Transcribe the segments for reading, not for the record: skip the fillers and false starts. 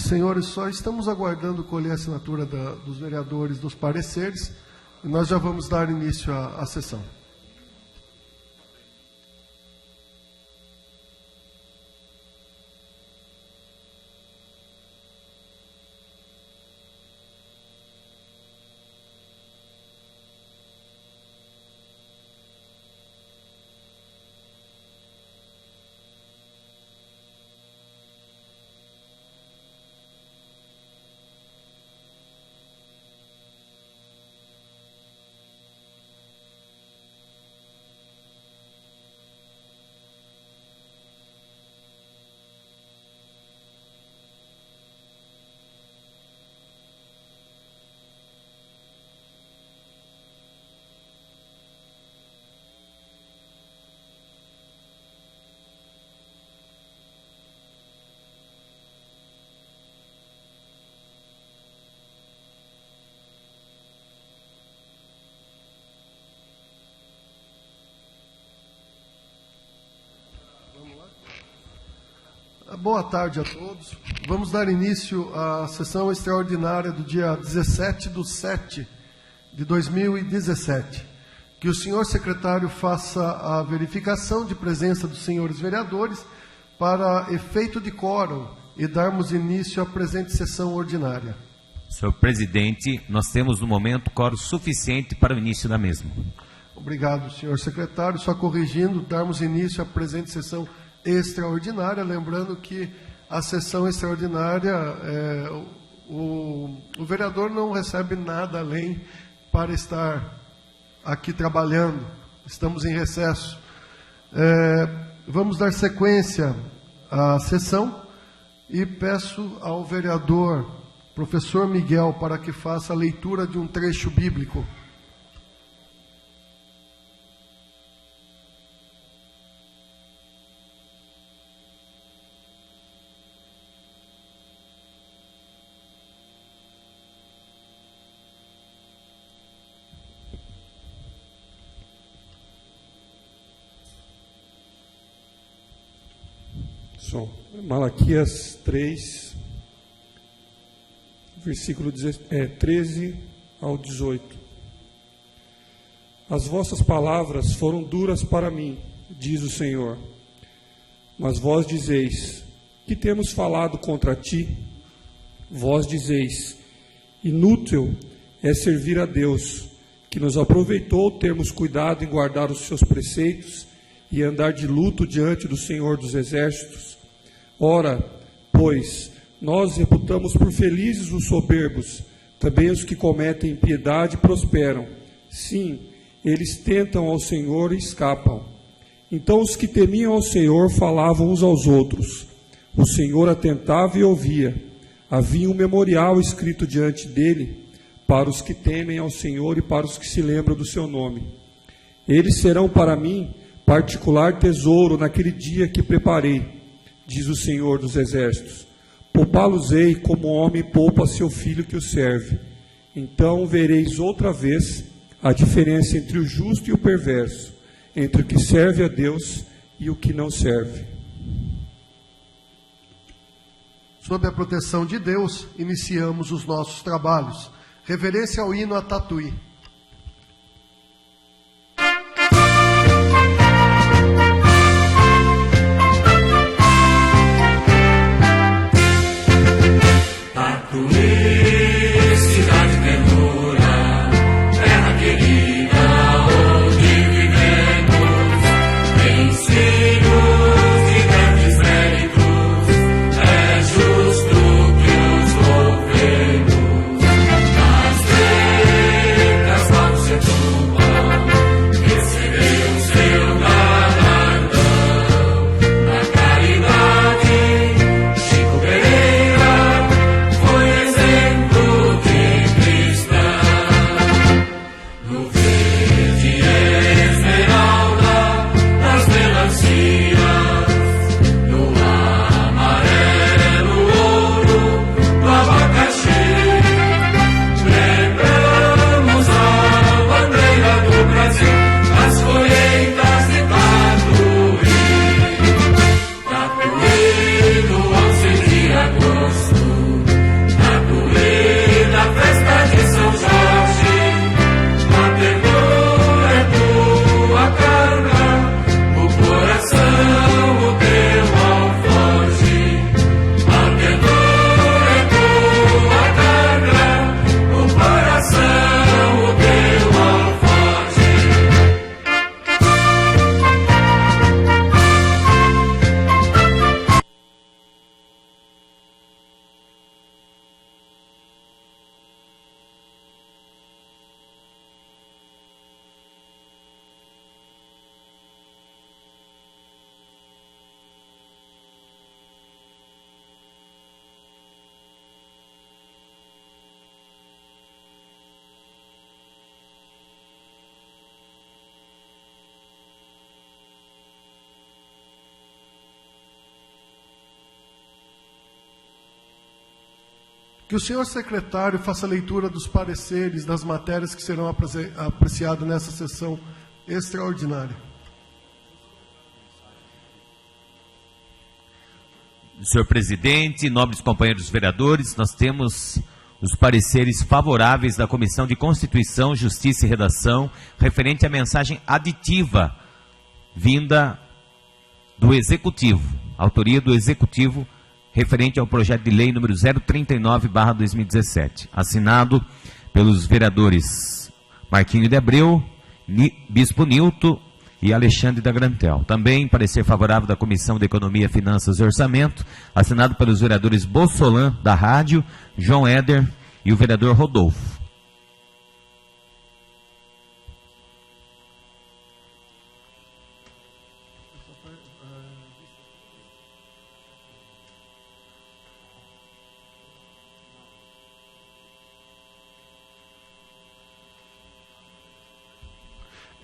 senhores, só estamos aguardando colher a assinatura dos vereadores dos pareceres e nós já vamos dar início à sessão. Boa tarde a todos. Vamos dar início à sessão extraordinária do dia 17/7/2017. Que o senhor secretário faça a verificação de presença dos senhores vereadores para efeito de quórum e darmos início à presente sessão ordinária. Senhor presidente, nós temos no momento quórum suficiente para o início da mesma. Obrigado, senhor secretário. Só corrigindo, darmos início à presente sessão extraordinária, lembrando que a sessão extraordinária, o vereador não recebe nada além para estar aqui trabalhando, estamos em recesso. Vamos dar sequência à sessão e peço ao vereador professor Miguel para que faça a leitura de um trecho bíblico. Malaquias 3, versículo 13 ao 18. As vossas palavras foram duras para mim, diz o Senhor. Mas vós dizeis, que temos falado contra ti? Vós dizeis, inútil é servir a Deus, que nos aproveitou termos cuidado em guardar os seus preceitos e andar de luto diante do Senhor dos Exércitos. Ora, pois, nós reputamos por felizes os soberbos, também os que cometem impiedade prosperam. Sim, eles tentam ao Senhor e escapam. Então os que temiam ao Senhor falavam uns aos outros. O Senhor atentava e ouvia. Havia um memorial escrito diante dele, para os que temem ao Senhor e para os que se lembram do seu nome. Eles serão para mim particular tesouro naquele dia que preparei, diz o Senhor dos Exércitos. Poupá-los-ei como homem poupa seu filho que o serve. Então vereis outra vez a diferença entre o justo e o perverso, entre o que serve a Deus e o que não serve. Sob a proteção de Deus, iniciamos os nossos trabalhos. Reverência ao hino a Tatuí. Justo que os louvemos, mas Que o senhor secretário faça a leitura dos pareceres das matérias que serão apreciadas nessa sessão extraordinária. Senhor presidente, nobres companheiros vereadores, nós temos os pareceres favoráveis da Comissão de Constituição, Justiça e Redação, referente à mensagem aditiva vinda do Executivo, autoria do Executivo, referente ao projeto de lei número 039/2017, assinado pelos vereadores Marquinho de Abreu, Bispo Nilton e Alexandre da Grantel. Também parecer favorável da Comissão de Economia, Finanças e Orçamento, assinado pelos vereadores Bossolan, da Rádio, João Éder e o vereador Rodolfo.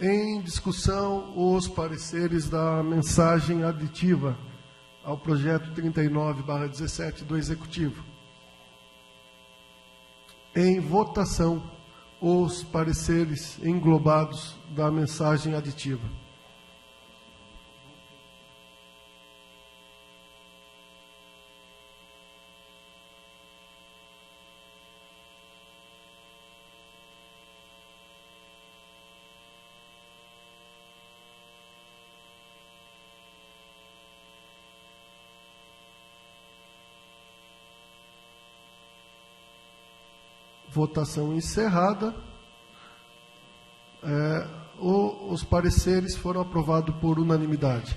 Em discussão, os pareceres da mensagem aditiva ao projeto 39/17 do Executivo. Em votação, os pareceres englobados da mensagem aditiva. Votação encerrada. Os pareceres foram aprovados por unanimidade.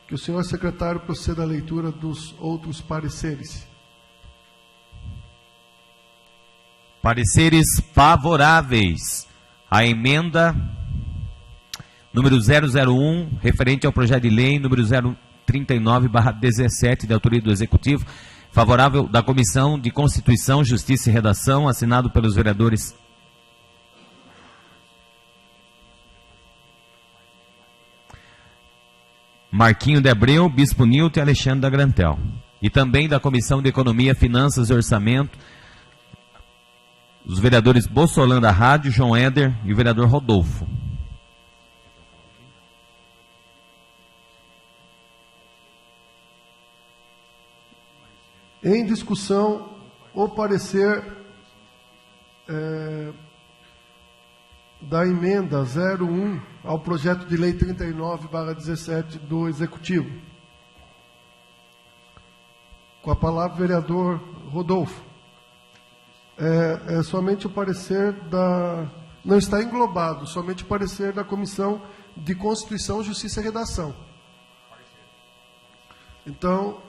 Que o senhor secretário proceda à leitura dos outros pareceres. Pareceres favoráveis à emenda número 001, referente ao projeto de lei número 039/17, de autoria do Executivo, favorável da Comissão de Constituição, Justiça e Redação, assinado pelos vereadores Marquinho de Abreu, Bispo Nilton e Alexandre da Grantel. E também da Comissão de Economia, Finanças e Orçamento, os vereadores Bossolan da Rádio, João Éder e o vereador Rodolfo. Em discussão, o parecer da emenda 01 ao projeto de lei 39/17 do Executivo. Com a palavra, o vereador Rodolfo. Somente o parecer da... Não está englobado, somente o parecer da Comissão de Constituição, Justiça e Redação. Então...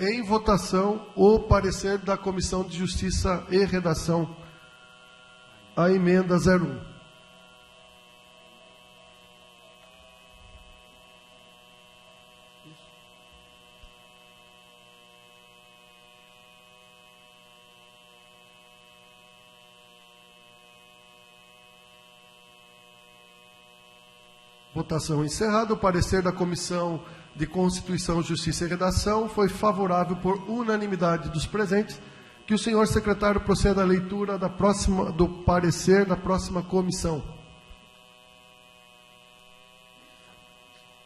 em votação, o parecer da Comissão de Justiça e Redação, a emenda 01. Votação encerrada. O parecer da Comissão de Constituição, Justiça e Redação foi favorável por unanimidade dos presentes. Que o senhor secretário proceda à leitura do parecer da próxima comissão.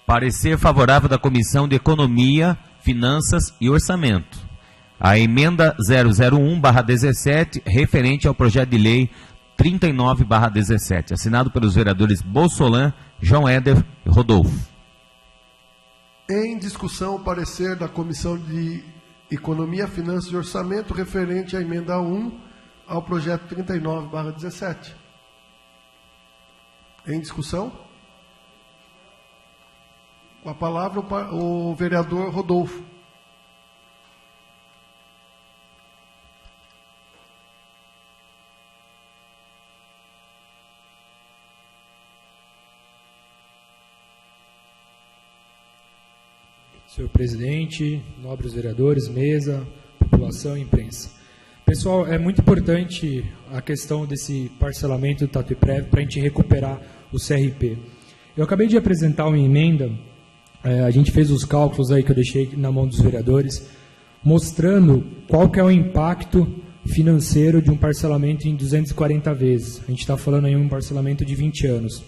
Parecer favorável da Comissão de Economia, Finanças e Orçamento. A emenda 001/17, referente ao projeto de lei 39/17, assinado pelos vereadores Bossolan, João Éder e Rodolfo. Em discussão, o parecer da Comissão de Economia, Finanças e Orçamento, referente à emenda 1 ao projeto 39/17. Em discussão? Com a palavra, o vereador Rodolfo. Senhor presidente, nobres vereadores, mesa, população e imprensa. Pessoal, é muito importante a questão desse parcelamento do Tatuapé para a gente recuperar o CRP. Eu acabei de apresentar uma emenda, a gente fez os cálculos aí que eu deixei na mão dos vereadores. mostrando qual que é o impacto financeiro de um parcelamento em 240 vezes. A gente está falando aí de um parcelamento de 20 anos.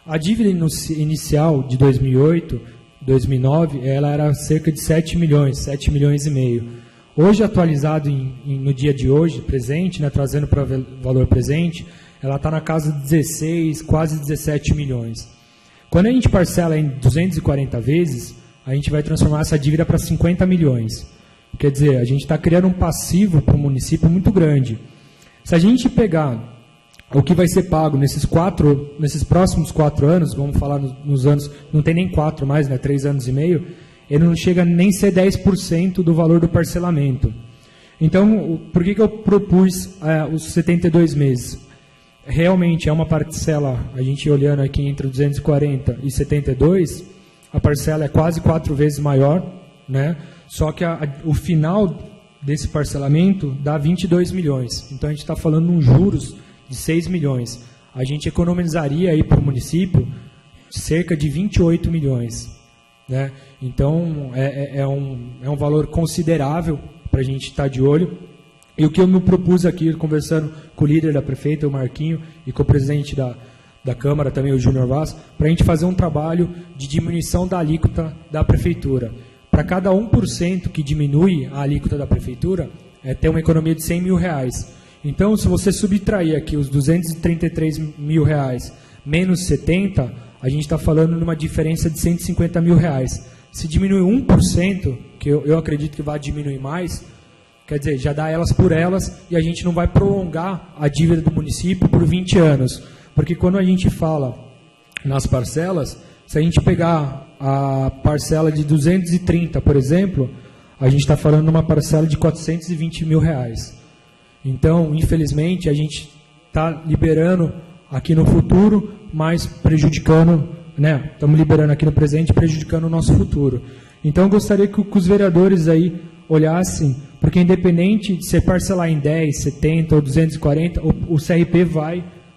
A dívida inicial de 2008, 2009, ela era cerca de 7 milhões e meio. Hoje, atualizado no dia de hoje, presente, né, trazendo para valor presente, ela está na casa de 16, quase 17 milhões. Quando a gente parcela em 240 vezes, a gente vai transformar essa dívida para 50 milhões. Quer dizer, a gente está criando um passivo para o município muito grande. Se a gente pegar o que vai ser pago nesses próximos 4 anos, vamos falar nos anos, não tem nem 4 mais, né, 3 anos e meio, ele não chega nem a ser 10% do valor do parcelamento. Então, por que eu propus os 72 meses? Realmente é uma parcela, a gente olhando aqui entre 240 e 72, a parcela é quase 4 vezes maior, né? Só que o final desse parcelamento dá 22 milhões. Então a gente está falando de um juros de 6 milhões. A gente economizaria aí para o município cerca de 28 milhões. Né? Então é um valor considerável para a gente estar de olho. E o que eu me propus aqui, conversando com o líder da prefeita, o Marquinho, e com o presidente da Câmara, também o Júnior Vaz, para a gente fazer um trabalho de diminuição da alíquota da prefeitura. Para cada 1% que diminui a alíquota da prefeitura, tem uma economia de 100 mil reais. Então, se você subtrair aqui os 233 mil reais menos 70, a gente está falando de uma diferença de 150 mil reais. Se diminui 1%, que eu acredito que vai diminuir mais, quer dizer, já dá elas por elas e a gente não vai prolongar a dívida do município por 20 anos. Porque quando a gente fala nas parcelas, se a gente pegar a parcela de 230, por exemplo, a gente está falando de uma parcela de 420 mil reais. Então, infelizmente, a gente está liberando aqui no futuro, mas prejudicando, né? Estamos liberando aqui no presente, prejudicando o nosso futuro. Então, eu gostaria que os vereadores aí olhassem, porque independente de ser parcelar em 10, 70 ou 240, o CRP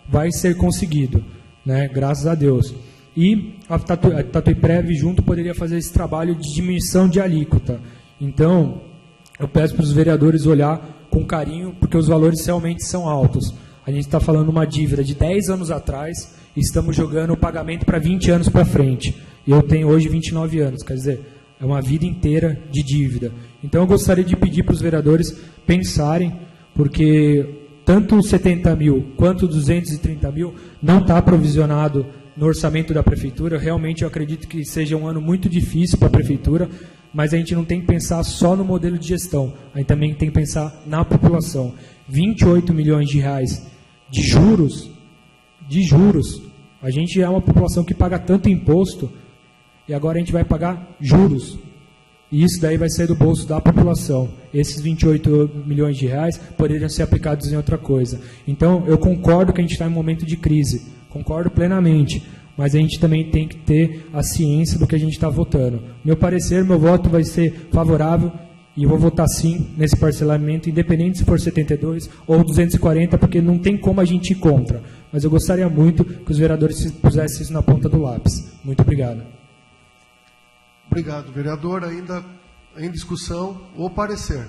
vai ser conseguido, né? Graças a Deus. E a Tatuiprev junto poderia fazer esse trabalho de diminuição de alíquota. Então, eu peço para os vereadores olhar com carinho, porque os valores realmente são altos. A gente está falando uma dívida de 10 anos atrás e estamos jogando o pagamento para 20 anos para frente. E eu tenho hoje 29 anos, quer dizer, é uma vida inteira de dívida. Então, eu gostaria de pedir para os vereadores pensarem, porque tanto os 70 mil quanto os 230 mil não está provisionado no orçamento da prefeitura. Realmente eu acredito que seja um ano muito difícil para a prefeitura, mas a gente não tem que pensar só no modelo de gestão, a gente também tem que pensar na população. 28 milhões de reais de juros, a gente é uma população que paga tanto imposto, e agora a gente vai pagar juros, e isso daí vai sair do bolso da população. Esses 28 milhões de reais poderiam ser aplicados em outra coisa. Então, eu concordo que a gente está em um momento de crise, concordo plenamente, mas a gente também tem que ter a ciência do que a gente está votando. Meu parecer, meu voto vai ser favorável, e eu vou votar sim nesse parcelamento, independente se for 72 ou 240, porque não tem como a gente ir contra. Mas eu gostaria muito que os vereadores pusessem isso na ponta do lápis. Muito obrigado. Obrigado, vereador. Ainda em discussão, o parecer.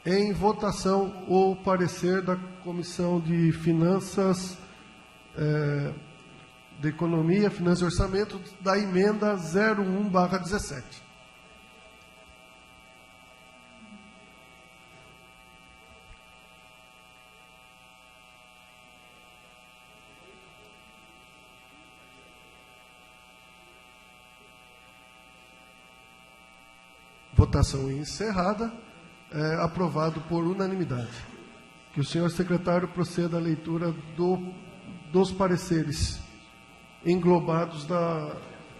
Em votação, o parecer da Comissão de Finanças, de Economia, Finanças e Orçamento, da emenda 01/17. Votação encerrada. Aprovado por unanimidade. Que o senhor secretário proceda à leitura dos pareceres englobados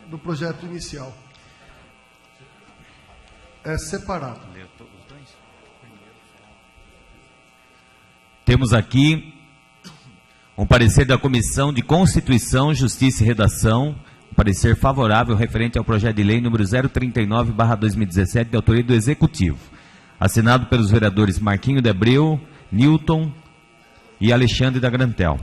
do projeto inicial. É separado. Temos aqui um parecer da Comissão de Constituição, Justiça e Redação, um parecer favorável referente ao projeto de lei número 039/2017, de autoria do Executivo, assinado pelos vereadores Marquinho de Abreu, Newton e Alexandre da Grantel.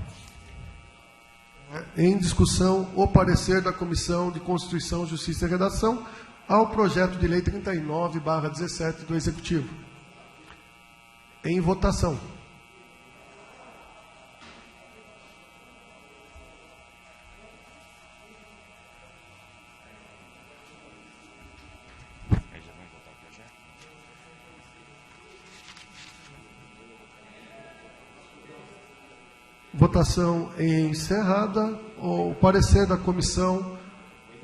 Em discussão, o parecer da Comissão de Constituição, Justiça e Redação, ao projeto de lei 39/17 do Executivo. Em votação. Votação encerrada. O parecer da Comissão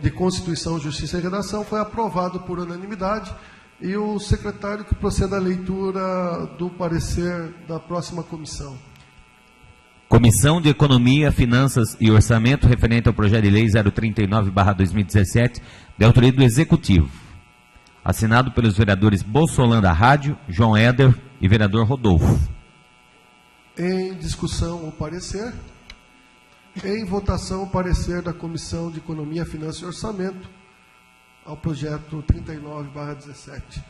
de Constituição, Justiça e Redação foi aprovado por unanimidade. E o secretário que proceda à leitura do parecer da próxima comissão. Comissão de Economia, Finanças e Orçamento, referente ao projeto de lei 039/2017, de autoria do Executivo. Assinado pelos vereadores Bolsolanda Rádio, João Éder e vereador Rodolfo. Em discussão o parecer. Em votação o parecer da Comissão de Economia, Finanças e Orçamento ao projeto 39/17.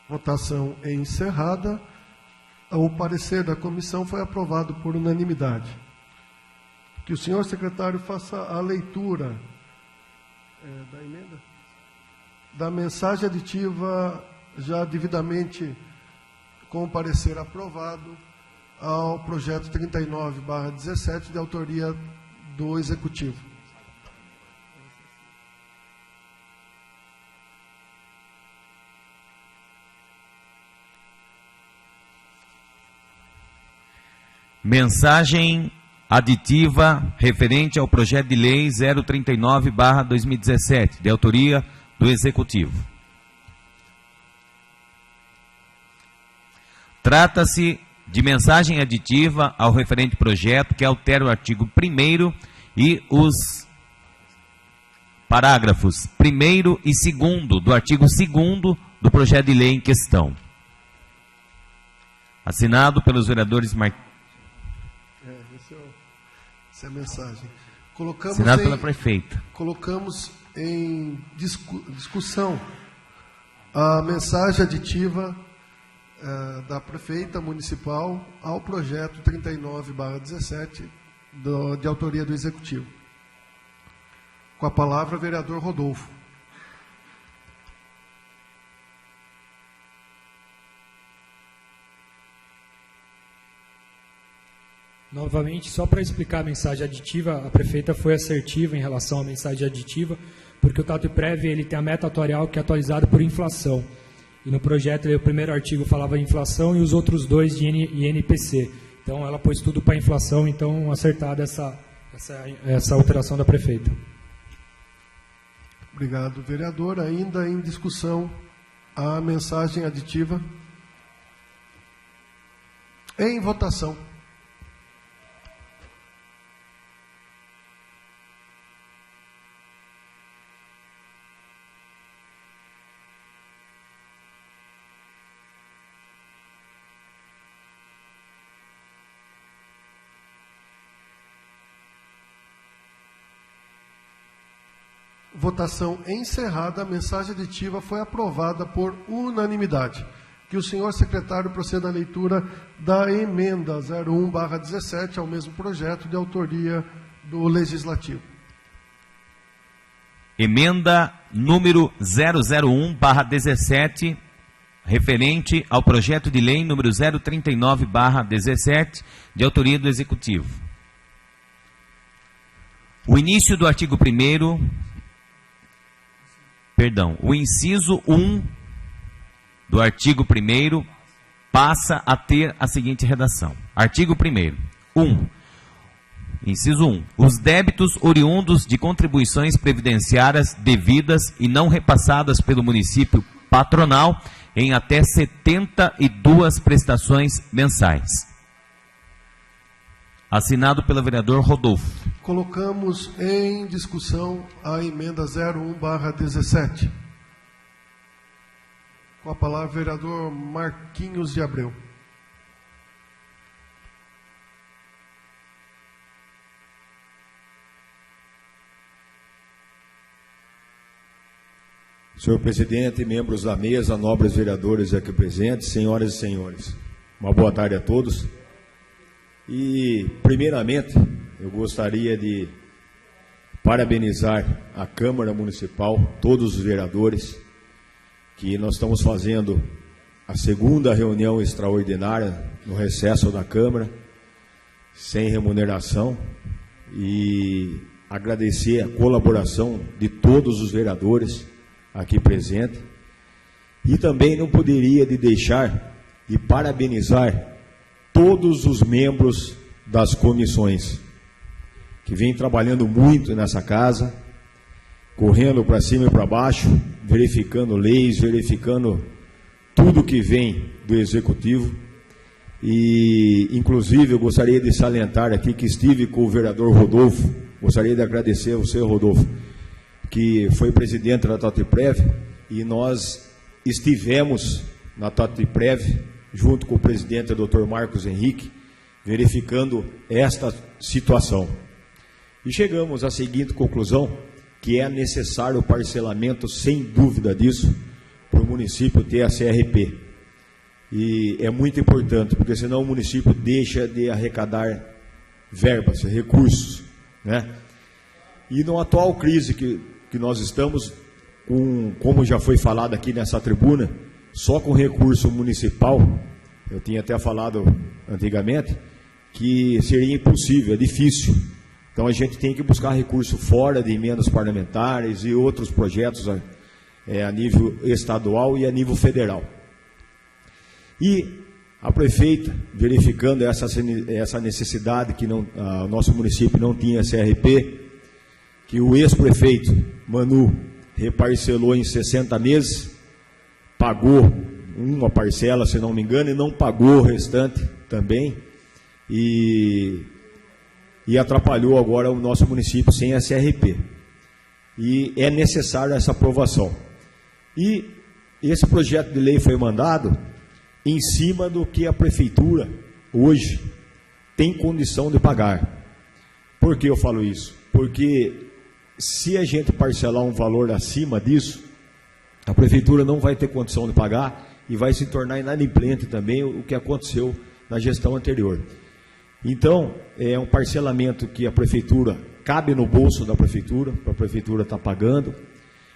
Votação encerrada. O parecer da comissão foi aprovado por unanimidade. Que o senhor secretário faça a leitura da emenda, da mensagem aditiva já devidamente com o parecer aprovado ao projeto 39/17 de autoria do Executivo. Mensagem aditiva referente ao projeto de lei 039/2017, de autoria do Executivo. Trata-se de mensagem aditiva ao referente projeto que altera o artigo 1º e os parágrafos 1º e 2º do artigo 2º do projeto de lei em questão. Assinado pelos vereadores Essa é a mensagem. Assinado pela prefeita. Colocamos em discussão a mensagem aditiva da prefeita municipal ao projeto 39/17 de autoria do Executivo. Com a palavra, vereador Rodolfo. Novamente, só para explicar a mensagem aditiva, a prefeita foi assertiva em relação à mensagem aditiva, porque o TatuiPrev ele tem a meta atuarial que é atualizada por inflação. E no projeto, o primeiro artigo falava de inflação e os outros dois de INPC. Então, ela pôs tudo para inflação, então, acertada essa alteração da prefeita. Obrigado, vereador. Ainda em discussão, a mensagem aditiva. Em votação. Votação encerrada, a mensagem aditiva foi aprovada por unanimidade. Que o senhor secretário proceda à leitura da emenda 01/17 ao mesmo projeto de autoria do Legislativo. Emenda número 001/17, referente ao projeto de lei número 039/17, de autoria do Executivo. O início do artigo 1º, o inciso 1 do artigo 1º passa a ter a seguinte redação. Artigo 1º. 1. Inciso 1. Os débitos oriundos de contribuições previdenciárias devidas e não repassadas pelo município patronal em até 72 prestações mensais. Assinado pelo vereador Rodolfo. Colocamos em discussão a emenda 01/17. Com a palavra, vereador Marquinhos de Abreu. Senhor presidente, membros da mesa, nobres vereadores aqui presentes, senhoras e senhores, uma boa tarde a todos. E, primeiramente, eu gostaria de parabenizar a Câmara Municipal, todos os vereadores, que nós estamos fazendo a segunda reunião extraordinária no recesso da Câmara, sem remuneração, e agradecer a colaboração de todos os vereadores aqui presente, e também não poderia de deixar de parabenizar todos os membros das comissões, que vêm trabalhando muito nessa casa, correndo para cima e para baixo, verificando leis, verificando tudo que vem do Executivo, e inclusive eu gostaria de salientar aqui que estive com o vereador Rodolfo, gostaria de agradecer a você, Rodolfo, que foi presidente da Tatiprev, e nós estivemos na Tatiprev, junto com o presidente, o Dr. Marcos Henrique, verificando esta situação. E chegamos à seguinte conclusão, que é necessário o parcelamento, sem dúvida disso, para o município ter a CRP. E é muito importante, porque senão o município deixa de arrecadar verbas, recursos, né? E na atual crise que nós estamos, como já foi falado aqui nessa tribuna, só com recurso municipal, eu tinha até falado antigamente, que seria impossível, é difícil. Então a gente tem que buscar recurso fora de emendas parlamentares e outros projetos a nível estadual e a nível federal. E a prefeita, verificando essa necessidade que o nosso município não tinha CRP, que o ex-prefeito Manu reparcelou em 60 meses, pagou uma parcela, se não me engano, e não pagou o restante também, e atrapalhou agora o nosso município sem a CRP. E é necessária essa aprovação. E esse projeto de lei foi mandado em cima do que a prefeitura hoje tem condição de pagar. Por que eu falo isso? Porque se a gente parcelar um valor acima disso, a prefeitura não vai ter condição de pagar e vai se tornar inadimplente também o que aconteceu na gestão anterior. Então, é um parcelamento que a prefeitura, cabe no bolso da prefeitura, para a prefeitura estar pagando.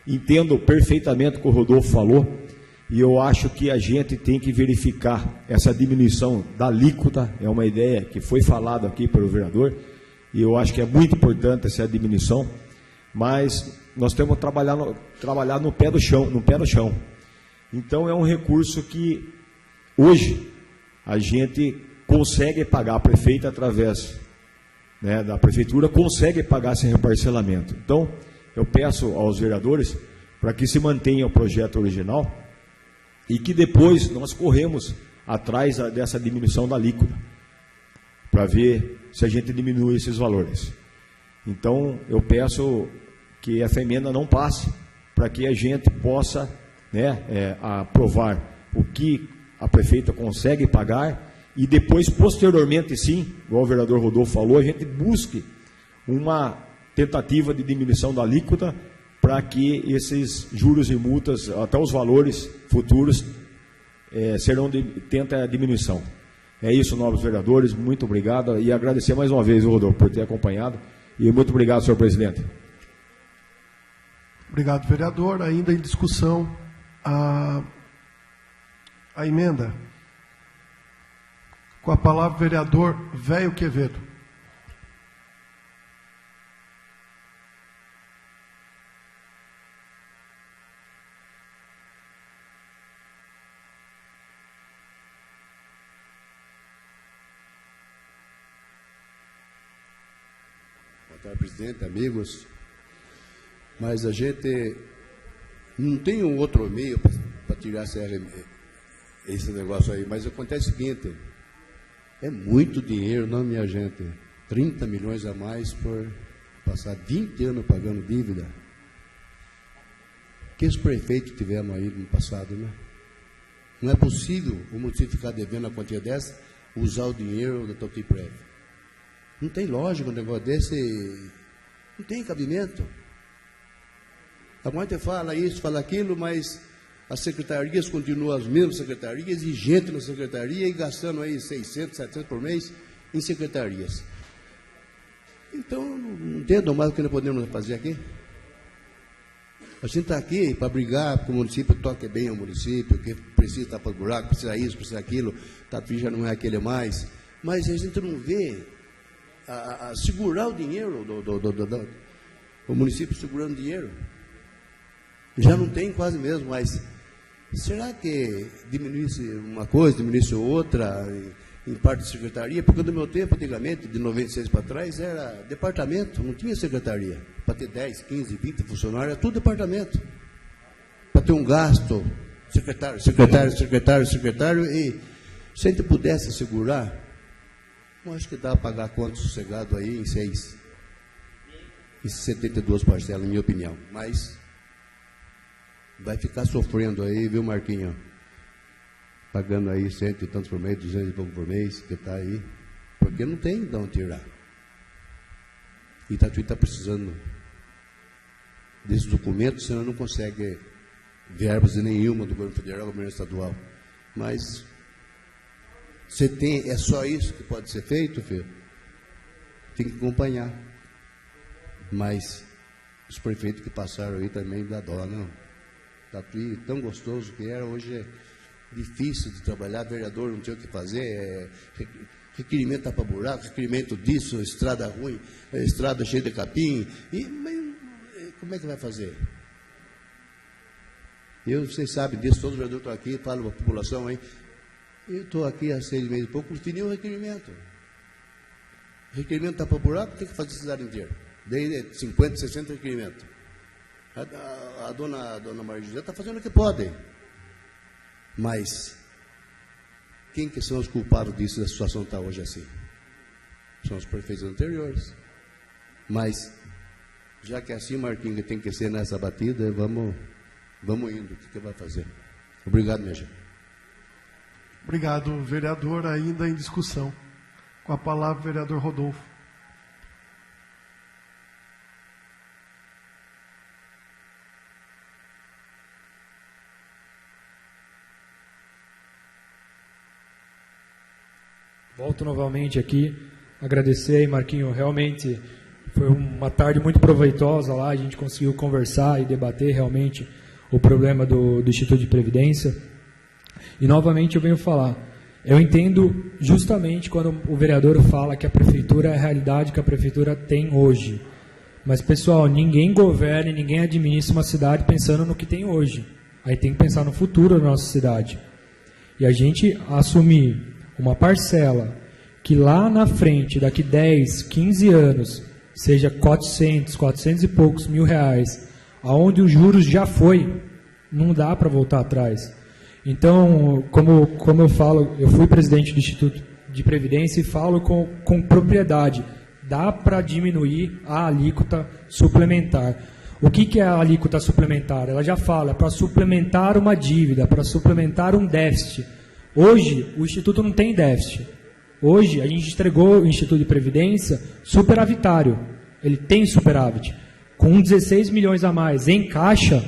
Entendo perfeitamente o que o Rodolfo falou, e eu acho que a gente tem que verificar essa diminuição da alíquota, é uma ideia que foi falada aqui pelo vereador, e eu acho que é muito importante essa diminuição, mas nós temos que trabalhar no pé do chão. Então é um recurso que hoje a gente consegue pagar, a prefeita através, né, da prefeitura consegue pagar esse reparcelamento. Então eu peço aos vereadores para que se mantenha o projeto original e que depois nós corremos atrás dessa diminuição da alíquota, para ver se a gente diminui esses valores. Então, eu peço que essa emenda não passe, para que a gente possa, né, aprovar o que a prefeita consegue pagar, e depois, posteriormente, sim, igual o vereador Rodolfo falou, a gente busque uma tentativa de diminuição da alíquota, para que esses juros e multas, até os valores futuros, tenta a diminuição. É isso, nobres vereadores, muito obrigado, e agradecer mais uma vez, Rodolfo, por ter acompanhado, e muito obrigado, senhor presidente. Obrigado, vereador. Ainda em discussão a emenda. Com a palavra, vereador Velho Quevedo. Boa tarde, presidente, amigos. Mas a gente não tem um outro meio para tirar esse negócio aí. Mas acontece o seguinte, é muito dinheiro, não, minha gente? 30 milhões a mais por passar 20 anos pagando dívida. Que os prefeitos tivemos aí no passado, né? Não é possível o município ficar devendo a quantia dessa, usar o dinheiro da TOTIPREV. Não tem lógica um negócio desse, não tem cabimento. A gente fala isso, fala aquilo, mas as secretarias continuam as mesmas secretarias, e gente na secretaria, e gastando aí 600, 700 por mês em secretarias. Então, não entendo mais o que nós podemos fazer aqui. A gente está aqui para brigar, porque o município toque bem o município, que precisa tapar buraco, precisa isso, precisa aquilo, Tatuí já não é aquele mais. Mas a gente não vê a segurar o dinheiro, o município segurando dinheiro. Já não tem quase mesmo, mas será que diminuísse uma coisa, diminuísse outra em parte de secretaria? Porque no meu tempo, antigamente, de 96 para trás, era departamento, não tinha secretaria. Para ter 10, 15, 20 funcionários, era tudo departamento. Para ter um gasto, secretário, e se a gente pudesse segurar, eu acho que dá para pagar conta sossegado aí em 72 parcelas, na minha opinião. Mas vai ficar sofrendo aí, viu, Marquinhos? Pagando aí 100 e tantos por mês, 200 e pouco por mês, que está aí, porque não tem de onde tirar. E Tatuí está precisando desses documentos, senão não consegue verbas nenhuma do governo federal, do governo estadual. Mas você tem, é só isso que pode ser feito, filho? Tem que acompanhar. Mas os prefeitos que passaram aí também dá dó, não? Tatuí, tão gostoso que era, hoje é difícil de trabalhar, vereador não tinha o que fazer, requerimento para buraco, requerimento disso, estrada ruim, estrada cheia de capim, mas como é que vai fazer? Vocês sabem disso, todos os vereadores estão aqui, falam para a população aí, eu estou aqui há 6 meses e pouco, não fiz nenhum requerimento. Requerimento está para buraco, tem que fazer a cidade inteira, desde 50, 60 requerimentos. A dona Maria José está fazendo o que pode. Mas quem que são os culpados disso, da situação está hoje assim? São os prefeitos anteriores. Mas, já que é assim, Marquinhos, tem que ser nessa batida, vamos indo. O que vai fazer? Obrigado, minha gente. Obrigado, vereador. Ainda em discussão. Com a palavra, vereador Rodolfo. Volto novamente aqui, agradecer aí, Marquinho, realmente foi uma tarde muito proveitosa lá, a gente conseguiu conversar e debater realmente o problema do Instituto de Previdência. E novamente eu venho falar, eu entendo justamente quando o vereador fala que a prefeitura é a realidade que a prefeitura tem hoje. Mas, pessoal, ninguém governa e ninguém administra uma cidade pensando no que tem hoje. Aí tem que pensar no futuro da nossa cidade. E a gente assumir uma parcela que lá na frente, daqui 10, 15 anos, seja 400 e poucos mil reais, aonde os juros já foi, não dá para voltar atrás. Então, como eu falo, eu fui presidente do Instituto de Previdência e falo com propriedade, dá para diminuir a alíquota suplementar. O que é a alíquota suplementar? Ela já fala, é para suplementar uma dívida, para suplementar um déficit. Hoje, o Instituto não tem déficit. Hoje, a gente entregou o Instituto de Previdência superavitário. Ele tem superávit. Com 16 milhões a mais em caixa,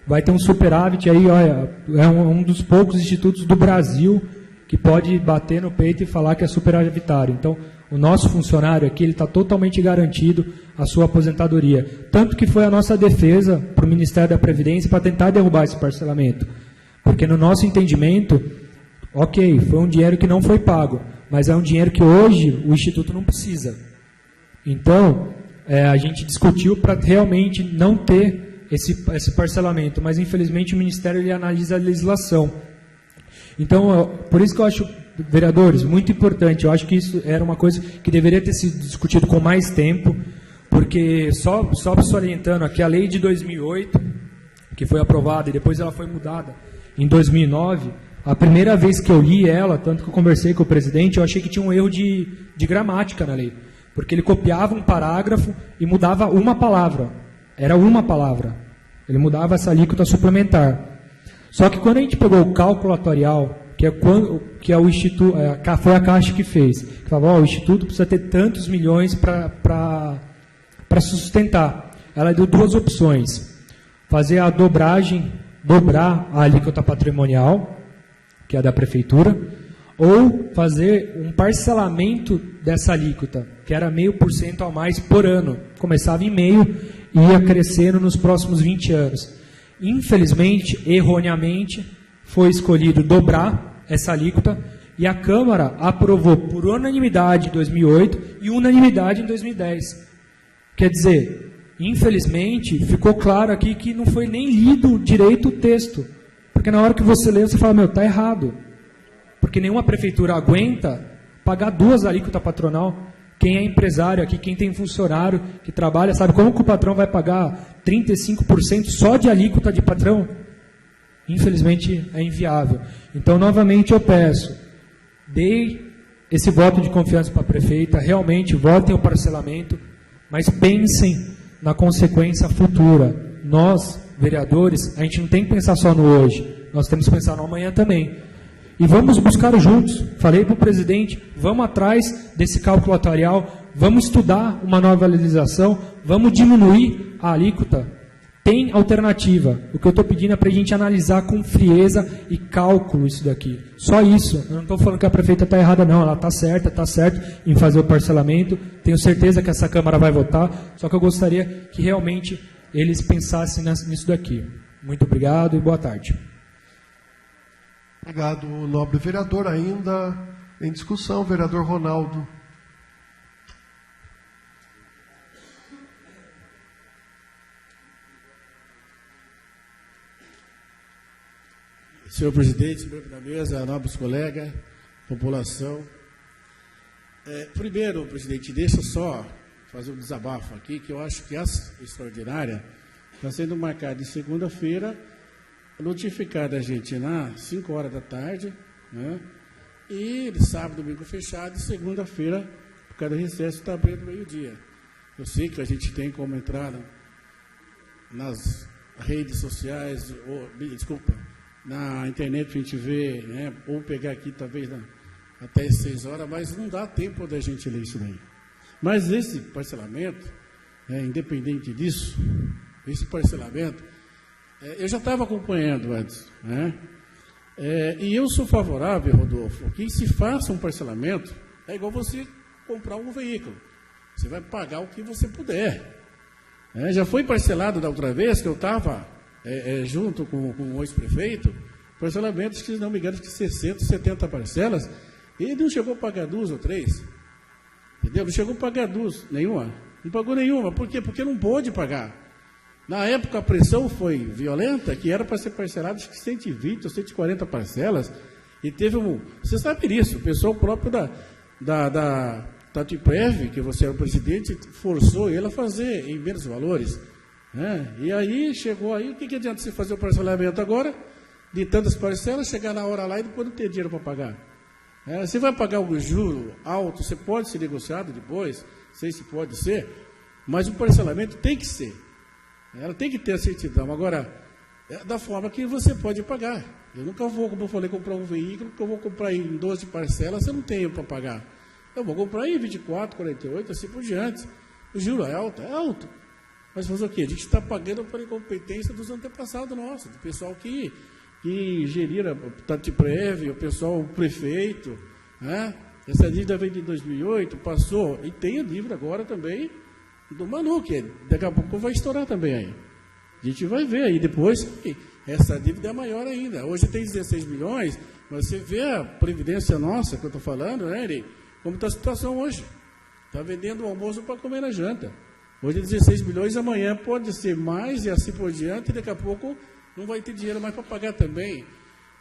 vai ter um superávit aí, olha, é um dos poucos institutos do Brasil que pode bater no peito e falar que é superavitário. Então, o nosso funcionário aqui está totalmente garantido a sua aposentadoria. Tanto que foi a nossa defesa para o Ministério da Previdência para tentar derrubar esse parcelamento. Porque no nosso entendimento, ok, foi um dinheiro que não foi pago, mas é um dinheiro que hoje o Instituto não precisa. Então, a gente discutiu para realmente não ter esse parcelamento, mas infelizmente o Ministério ele analisa a legislação. Então, por isso que eu acho, vereadores, muito importante, eu acho que isso era uma coisa que deveria ter sido discutido com mais tempo, porque só orientando aqui a lei de 2008, que foi aprovada e depois ela foi mudada em 2009, a primeira vez que eu li ela, tanto que eu conversei com o presidente, eu achei que tinha um erro de gramática na lei, porque ele copiava um parágrafo e mudava uma palavra, era uma palavra, ele mudava essa alíquota suplementar. Só que quando a gente pegou o cálculo atuarial, que é o Instituto, foi a Caixa que fez, que falava, o Instituto precisa ter tantos milhões para sustentar. Ela deu duas opções: fazer a dobrar a alíquota patrimonial, que é a da Prefeitura, ou fazer um parcelamento dessa alíquota, que era 0,5% a mais por ano. Começava em meio e ia crescendo nos próximos 20 anos. Infelizmente, erroneamente, foi escolhido dobrar essa alíquota e a Câmara aprovou por unanimidade em 2008 e unanimidade em 2010. Quer dizer, infelizmente, ficou claro aqui que não foi nem lido direito o texto. Porque na hora que você lê, você fala, está errado. Porque nenhuma prefeitura aguenta pagar duas alíquotas patronal. Quem é empresário aqui, quem tem funcionário que trabalha, sabe como que o patrão vai pagar 35% só de alíquota de patrão? Infelizmente, é inviável. Então, novamente, eu peço, dei esse voto de confiança para a prefeita, realmente votem o parcelamento, mas pensem na consequência futura. Nós, vereadores, a gente não tem que pensar só no hoje, nós temos que pensar no amanhã também. E vamos buscar juntos. Falei para o presidente, vamos atrás desse cálculo atuarial, vamos estudar uma nova legislação, vamos diminuir a alíquota. Tem alternativa. O que eu estou pedindo é para a gente analisar com frieza e cálculo isso daqui. Só isso. Eu não estou falando que a prefeita está errada, não. Ela está certa em fazer o parcelamento. Tenho certeza que essa Câmara vai votar. Só que eu gostaria que realmente eles pensassem nisso daqui. Muito obrigado e boa tarde. Obrigado, nobre vereador. Ainda em discussão, vereador Ronaldo. Senhor presidente, membro da mesa, nobres colegas, população. Primeiro, presidente, deixa eu só fazer um desabafo aqui, que eu acho que essa extraordinária está sendo marcada de segunda-feira, notificada a gente nas 5 horas da tarde, né? E de sábado, domingo fechado, e segunda-feira, por causa do recesso, está abrindo meio-dia. Eu sei que a gente tem como entrar nas redes sociais, na internet para a gente ver, né, ou pegar aqui talvez até as 6 horas, mas não dá tempo da gente ler isso daí. Mas esse parcelamento, independente disso, esse parcelamento, eu já estava acompanhando antes, né? E eu sou favorável, Rodolfo, que se faça um parcelamento, é igual você comprar um veículo. Você vai pagar o que você puder. Já foi parcelado da outra vez que eu estava junto com o ex-prefeito, parcelamentos que, não me engano, que 60, 70 parcelas, e ele não chegou a pagar 2 ou 3. Entendeu? Não chegou a pagar 2, nenhuma. Não pagou nenhuma. Por quê? Porque não pôde pagar. Na época a pressão foi violenta, que era para ser parcelado acho que 120 ou 140 parcelas, e teve você sabe disso, o pessoal próprio da Tatiprev, que você é o presidente, forçou ele a fazer em menos valores. E aí chegou aí, o que adianta você fazer o parcelamento agora, de tantas parcelas, chegar na hora lá e depois não ter dinheiro para pagar? Você vai pagar um juro alto, você pode ser negociado depois, sei se pode ser, mas o parcelamento tem que ser. Ela tem que ter a certidão. Agora, da forma que você pode pagar. Eu nunca vou, como eu falei, comprar um veículo, que eu vou comprar em 12 parcelas, eu não tenho para pagar. Eu vou comprar em 24, 48, assim por diante. O juro é alto? É alto. Mas fazer o quê? A gente está pagando por incompetência dos antepassados nossos, do pessoal que geria o Tatiprev, o pessoal, o prefeito. Essa dívida veio de 2008, passou, e tem a dívida agora também do Manu, que daqui a pouco vai estourar também aí. A gente vai ver aí depois que essa dívida é maior ainda. Hoje tem 16 milhões, mas você vê a previdência nossa, que eu estou falando, né, Eri? Como está a situação hoje. Está vendendo o almoço para comer na janta. Hoje é 16 milhões, amanhã pode ser mais e assim por diante, e daqui a pouco não vai ter dinheiro mais para pagar também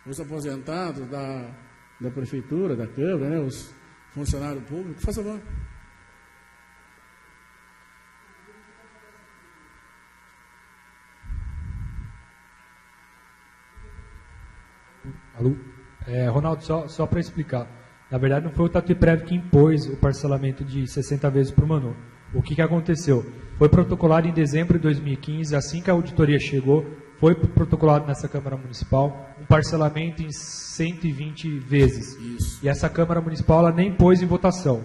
os aposentados da prefeitura, da Câmara, né, os funcionários públicos. Faça favor. Alô? Ronaldo, só para explicar. Na verdade, não foi o Tatiprev que impôs o parcelamento de 60 vezes para o Manu. O que aconteceu? Foi protocolado em dezembro de 2015, assim que a auditoria chegou, foi protocolado nessa Câmara Municipal um parcelamento em 120 vezes. Isso. E essa Câmara Municipal ela nem pôs em votação.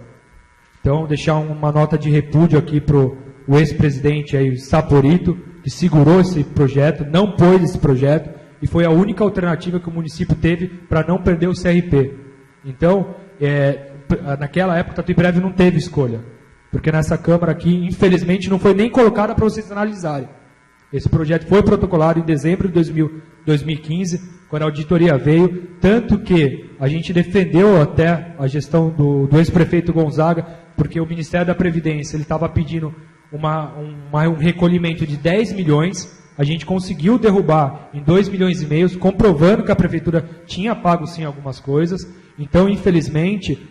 Então, deixar uma nota de repúdio aqui para o ex-presidente aí, Saporito, que segurou esse projeto, não pôs esse projeto, e foi a única alternativa que o município teve para não perder o CRP. Então, naquela época, Tatuapé não teve escolha, porque nessa Câmara aqui, infelizmente, não foi nem colocada para vocês analisarem. Esse projeto foi protocolado em dezembro de 2015, quando a auditoria veio, tanto que a gente defendeu até a gestão do ex-prefeito Gonzaga, porque o Ministério da Previdência estava pedindo um recolhimento de 10 milhões, a gente conseguiu derrubar em 2,5 milhões, comprovando que a Prefeitura tinha pago sim algumas coisas. Então, infelizmente,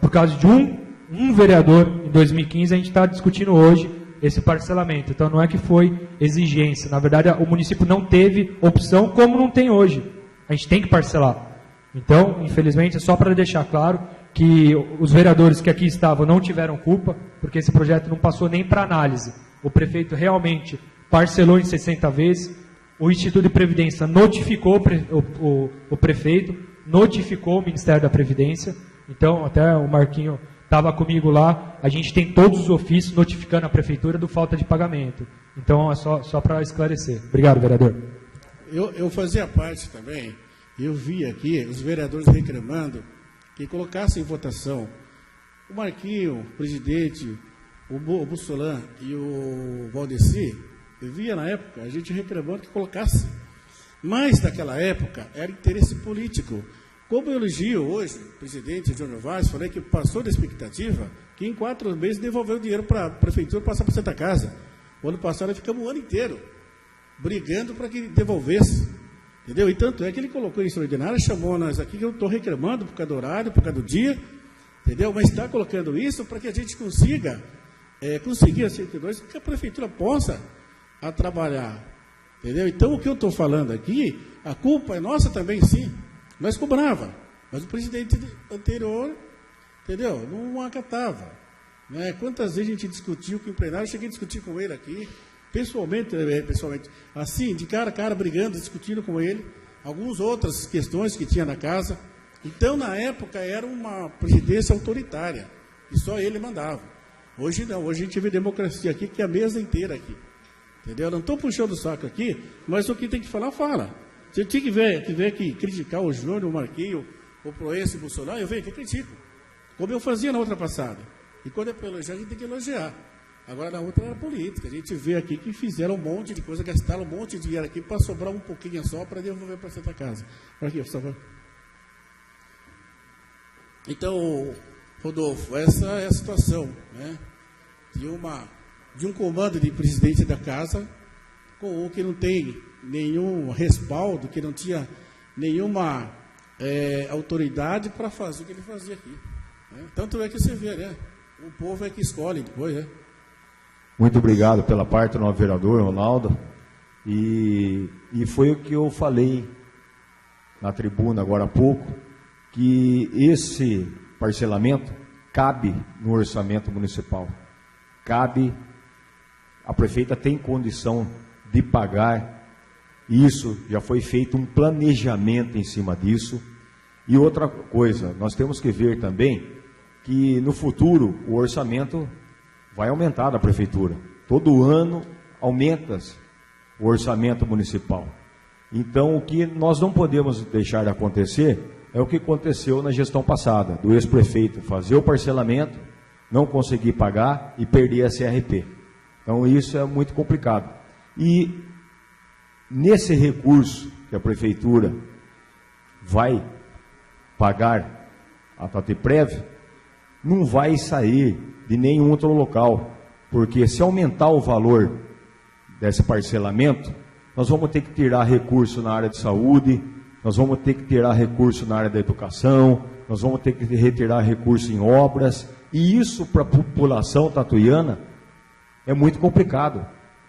por causa de um vereador em 2015, a gente está discutindo hoje esse parcelamento. Então, não é que foi exigência. Na verdade, o município não teve opção, como não tem hoje. A gente tem que parcelar. Então, infelizmente, é só para deixar claro que os vereadores que aqui estavam não tiveram culpa, porque esse projeto não passou nem para análise. O prefeito realmente parcelou em 60 vezes, o Instituto de Previdência notificou o prefeito, notificou o Ministério da Previdência. Então, até o Marquinho estava comigo lá, a gente tem todos os ofícios notificando a Prefeitura do falta de pagamento. Então, é só para esclarecer. Obrigado, vereador. Eu fazia parte também, eu vi aqui os vereadores reclamando que colocassem em votação o Marquinho, o presidente, o Bussolã e o Valdeci. Eu via na época a gente reclamando que colocasse. Mas, naquela época, era interesse político. Como eu elogio hoje o presidente Júnior Vaz, falei que passou da expectativa, que em 4 meses devolveu o dinheiro para a Prefeitura passar para a Santa Casa. O ano passado nós ficamos o ano inteiro brigando para que devolvesse. Entendeu? E tanto é que ele colocou em extraordinária, chamou nós aqui, que eu estou reclamando por causa do horário, por causa do dia, entendeu? Mas está colocando isso para que a gente consiga conseguir a 102, que a Prefeitura possa trabalhar. Entendeu? Então, o que eu estou falando aqui, a culpa é nossa também, sim. Nós cobrava, mas o presidente anterior, entendeu? Não acatava. Né? Quantas vezes a gente discutiu com o plenário, eu cheguei a discutir com ele aqui, pessoalmente, assim, de cara a cara, brigando, discutindo com ele, algumas outras questões que tinha na casa. Então, na época, era uma presidência autoritária, e só ele mandava. Hoje não, hoje a gente vê democracia aqui, que é a mesa inteira aqui. Entendeu? Eu não estou puxando o saco aqui, mas o que tem que falar, fala. Se eu tiver que criticar o Júnior, o Marquinho, o Proenço e o Bolsonaro, eu venho aqui e critico. Como eu fazia na outra passada. E quando é para elogiar, a gente tem que elogiar. Agora, na outra era política. A gente vê aqui que fizeram um monte de coisa, gastaram um monte de dinheiro aqui para sobrar um pouquinho só para devolver para a Santa Casa. Aqui, por favor. Então, Rodolfo, essa é a situação, né? De um comando de presidente da casa com um que não tem nenhum respaldo, que não tinha nenhuma autoridade para fazer o que ele fazia aqui. Né? Tanto é que você vê, né? O povo é que escolhe depois, né? Muito obrigado pela parte do novo vereador, Ronaldo. E foi o que eu falei na tribuna agora há pouco, que esse parcelamento cabe no orçamento municipal. Cabe, a prefeita tem condição de pagar, isso já foi feito um planejamento em cima disso. E outra coisa, nós temos que ver também que no futuro o orçamento vai aumentar da prefeitura. Todo ano aumenta o orçamento municipal. Então, o que nós não podemos deixar de acontecer é o que aconteceu na gestão passada, do ex-prefeito fazer o parcelamento, não conseguir pagar e perder a CRP. Então, isso é muito complicado. E nesse recurso que a prefeitura vai pagar a Tatuapé, não vai sair de nenhum outro local, porque se aumentar o valor desse parcelamento, nós vamos ter que tirar recurso na área de saúde, nós vamos ter que tirar recurso na área da educação, nós vamos ter que retirar recurso em obras, e isso para a população tatuiana é muito complicado.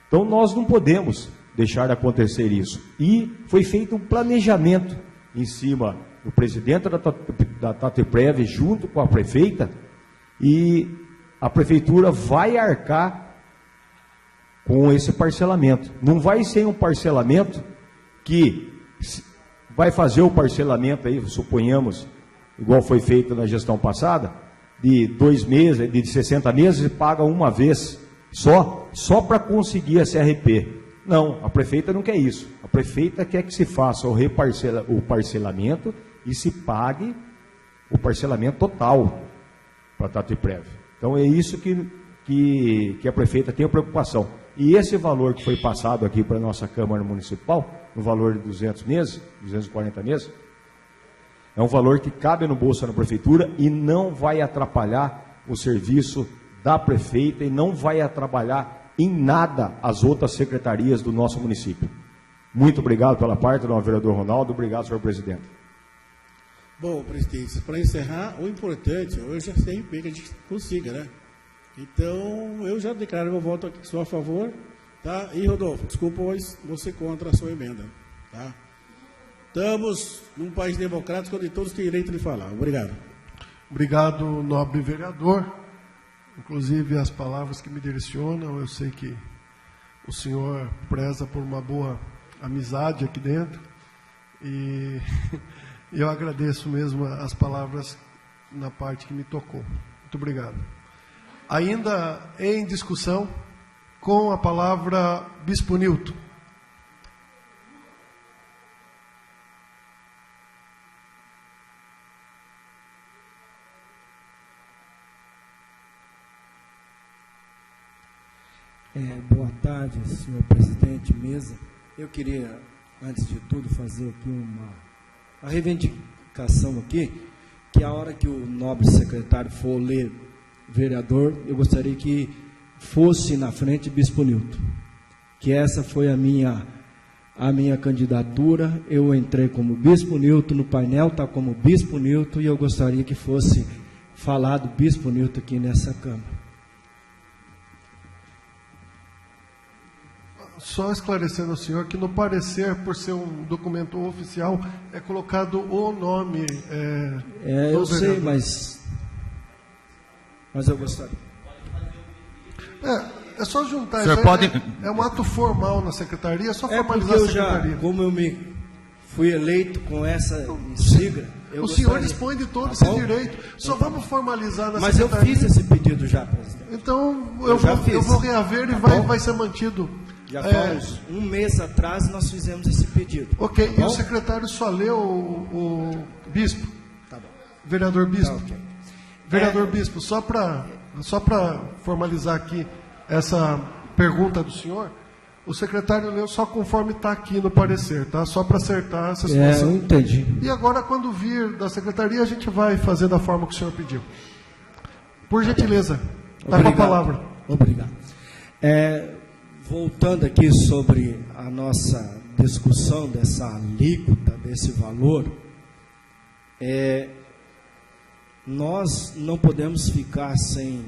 Então nós não podemos deixar de acontecer isso. E foi feito um planejamento em cima do presidente da Tatuapé junto com a prefeita, e a prefeitura vai arcar com esse parcelamento. Não vai ser um parcelamento que vai fazer o parcelamento aí, suponhamos, igual foi feito na gestão passada, de 2 meses, de 60 meses, e paga uma vez só para conseguir a CRP. Não, a prefeita não quer isso. A prefeita quer que se faça o parcelamento e se pague o parcelamento total para a Tatuapév. Então é isso que a prefeita tem a preocupação. E esse valor que foi passado aqui para a nossa Câmara Municipal, no valor de 200 meses, 240 meses, é um valor que cabe no bolso da prefeitura e não vai atrapalhar o serviço da prefeita e não vai atrapalhar em nada as outras secretarias do nosso município. Muito obrigado pela parte do vereador Ronaldo. Obrigado, senhor presidente. Bom, presidente, para encerrar, o importante hoje é a CRP que a gente consiga, né? Então, eu já declaro meu voto aqui só a favor, tá? E, Rodolfo, desculpa, você contra a sua emenda, tá? Estamos num país democrático onde todos têm direito de falar. Obrigado. Obrigado, nobre vereador. Inclusive, as palavras que me direcionam, eu sei que o senhor preza por uma boa amizade aqui dentro. E eu agradeço mesmo as palavras na parte que me tocou. Muito obrigado. Ainda em discussão, com a palavra Bispo Nilton. Boa tarde, senhor presidente, mesa. Eu queria, antes de tudo, fazer aqui uma reivindicação aqui, que a hora que o nobre secretário for ler vereador, eu gostaria que fosse na frente Bispo Nilton, que essa foi a minha candidatura. Eu entrei como Bispo Nilton, no painel está como Bispo Nilton, e eu gostaria que fosse falado Bispo Nilton aqui nessa Câmara. Só esclarecendo ao senhor que no parecer, por ser um documento oficial, é colocado o nome. Eu sei, mas eu gostaria. É só juntar. O senhor pode... É um ato formal na secretaria, é só formalizar porque a secretaria. Como eu me fui eleito com essa sigla, o senhor dispõe de todo esse direito. Só vamos formalizar na secretaria. Mas eu fiz esse pedido já, presidente. Então, eu vou reaver e vai ser mantido. Já faz um mês atrás nós fizemos esse pedido. Ok, e o secretário só leu o bispo? Tá bom. Vereador Bispo. Tá, okay. Vereador Bispo, só para formalizar aqui essa pergunta do senhor, o secretário leu só conforme está aqui no parecer, tá? Só para acertar essa situação. Eu entendi. E agora, quando vir da secretaria, a gente vai fazer da forma que o senhor pediu. Por gentileza, está com a palavra. Obrigado. Voltando aqui sobre a nossa discussão dessa alíquota, desse valor, nós não podemos ficar sem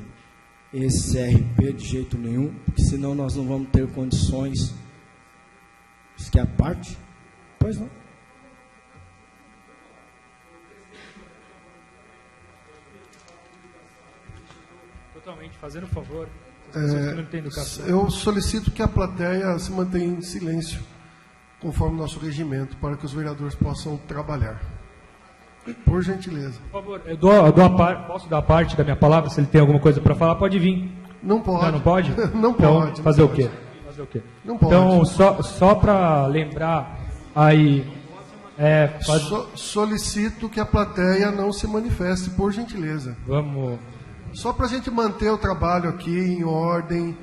esse CRP de jeito nenhum, porque senão nós não vamos ter condições. Isso que é a parte? Pois não. Totalmente, fazendo favor. Eu solicito que a plateia se mantenha em silêncio, conforme o nosso regimento, para que os vereadores possam trabalhar. Por gentileza. Por favor, posso dar parte da minha palavra? Se ele tem alguma coisa para falar, pode vir. Não pode. Não pode? Não então, pode. Fazer o quê? Não pode. Então, só para lembrar aí... Solicito que a plateia não se manifeste, por gentileza. Vamos... Só para a gente manter o trabalho aqui em ordem,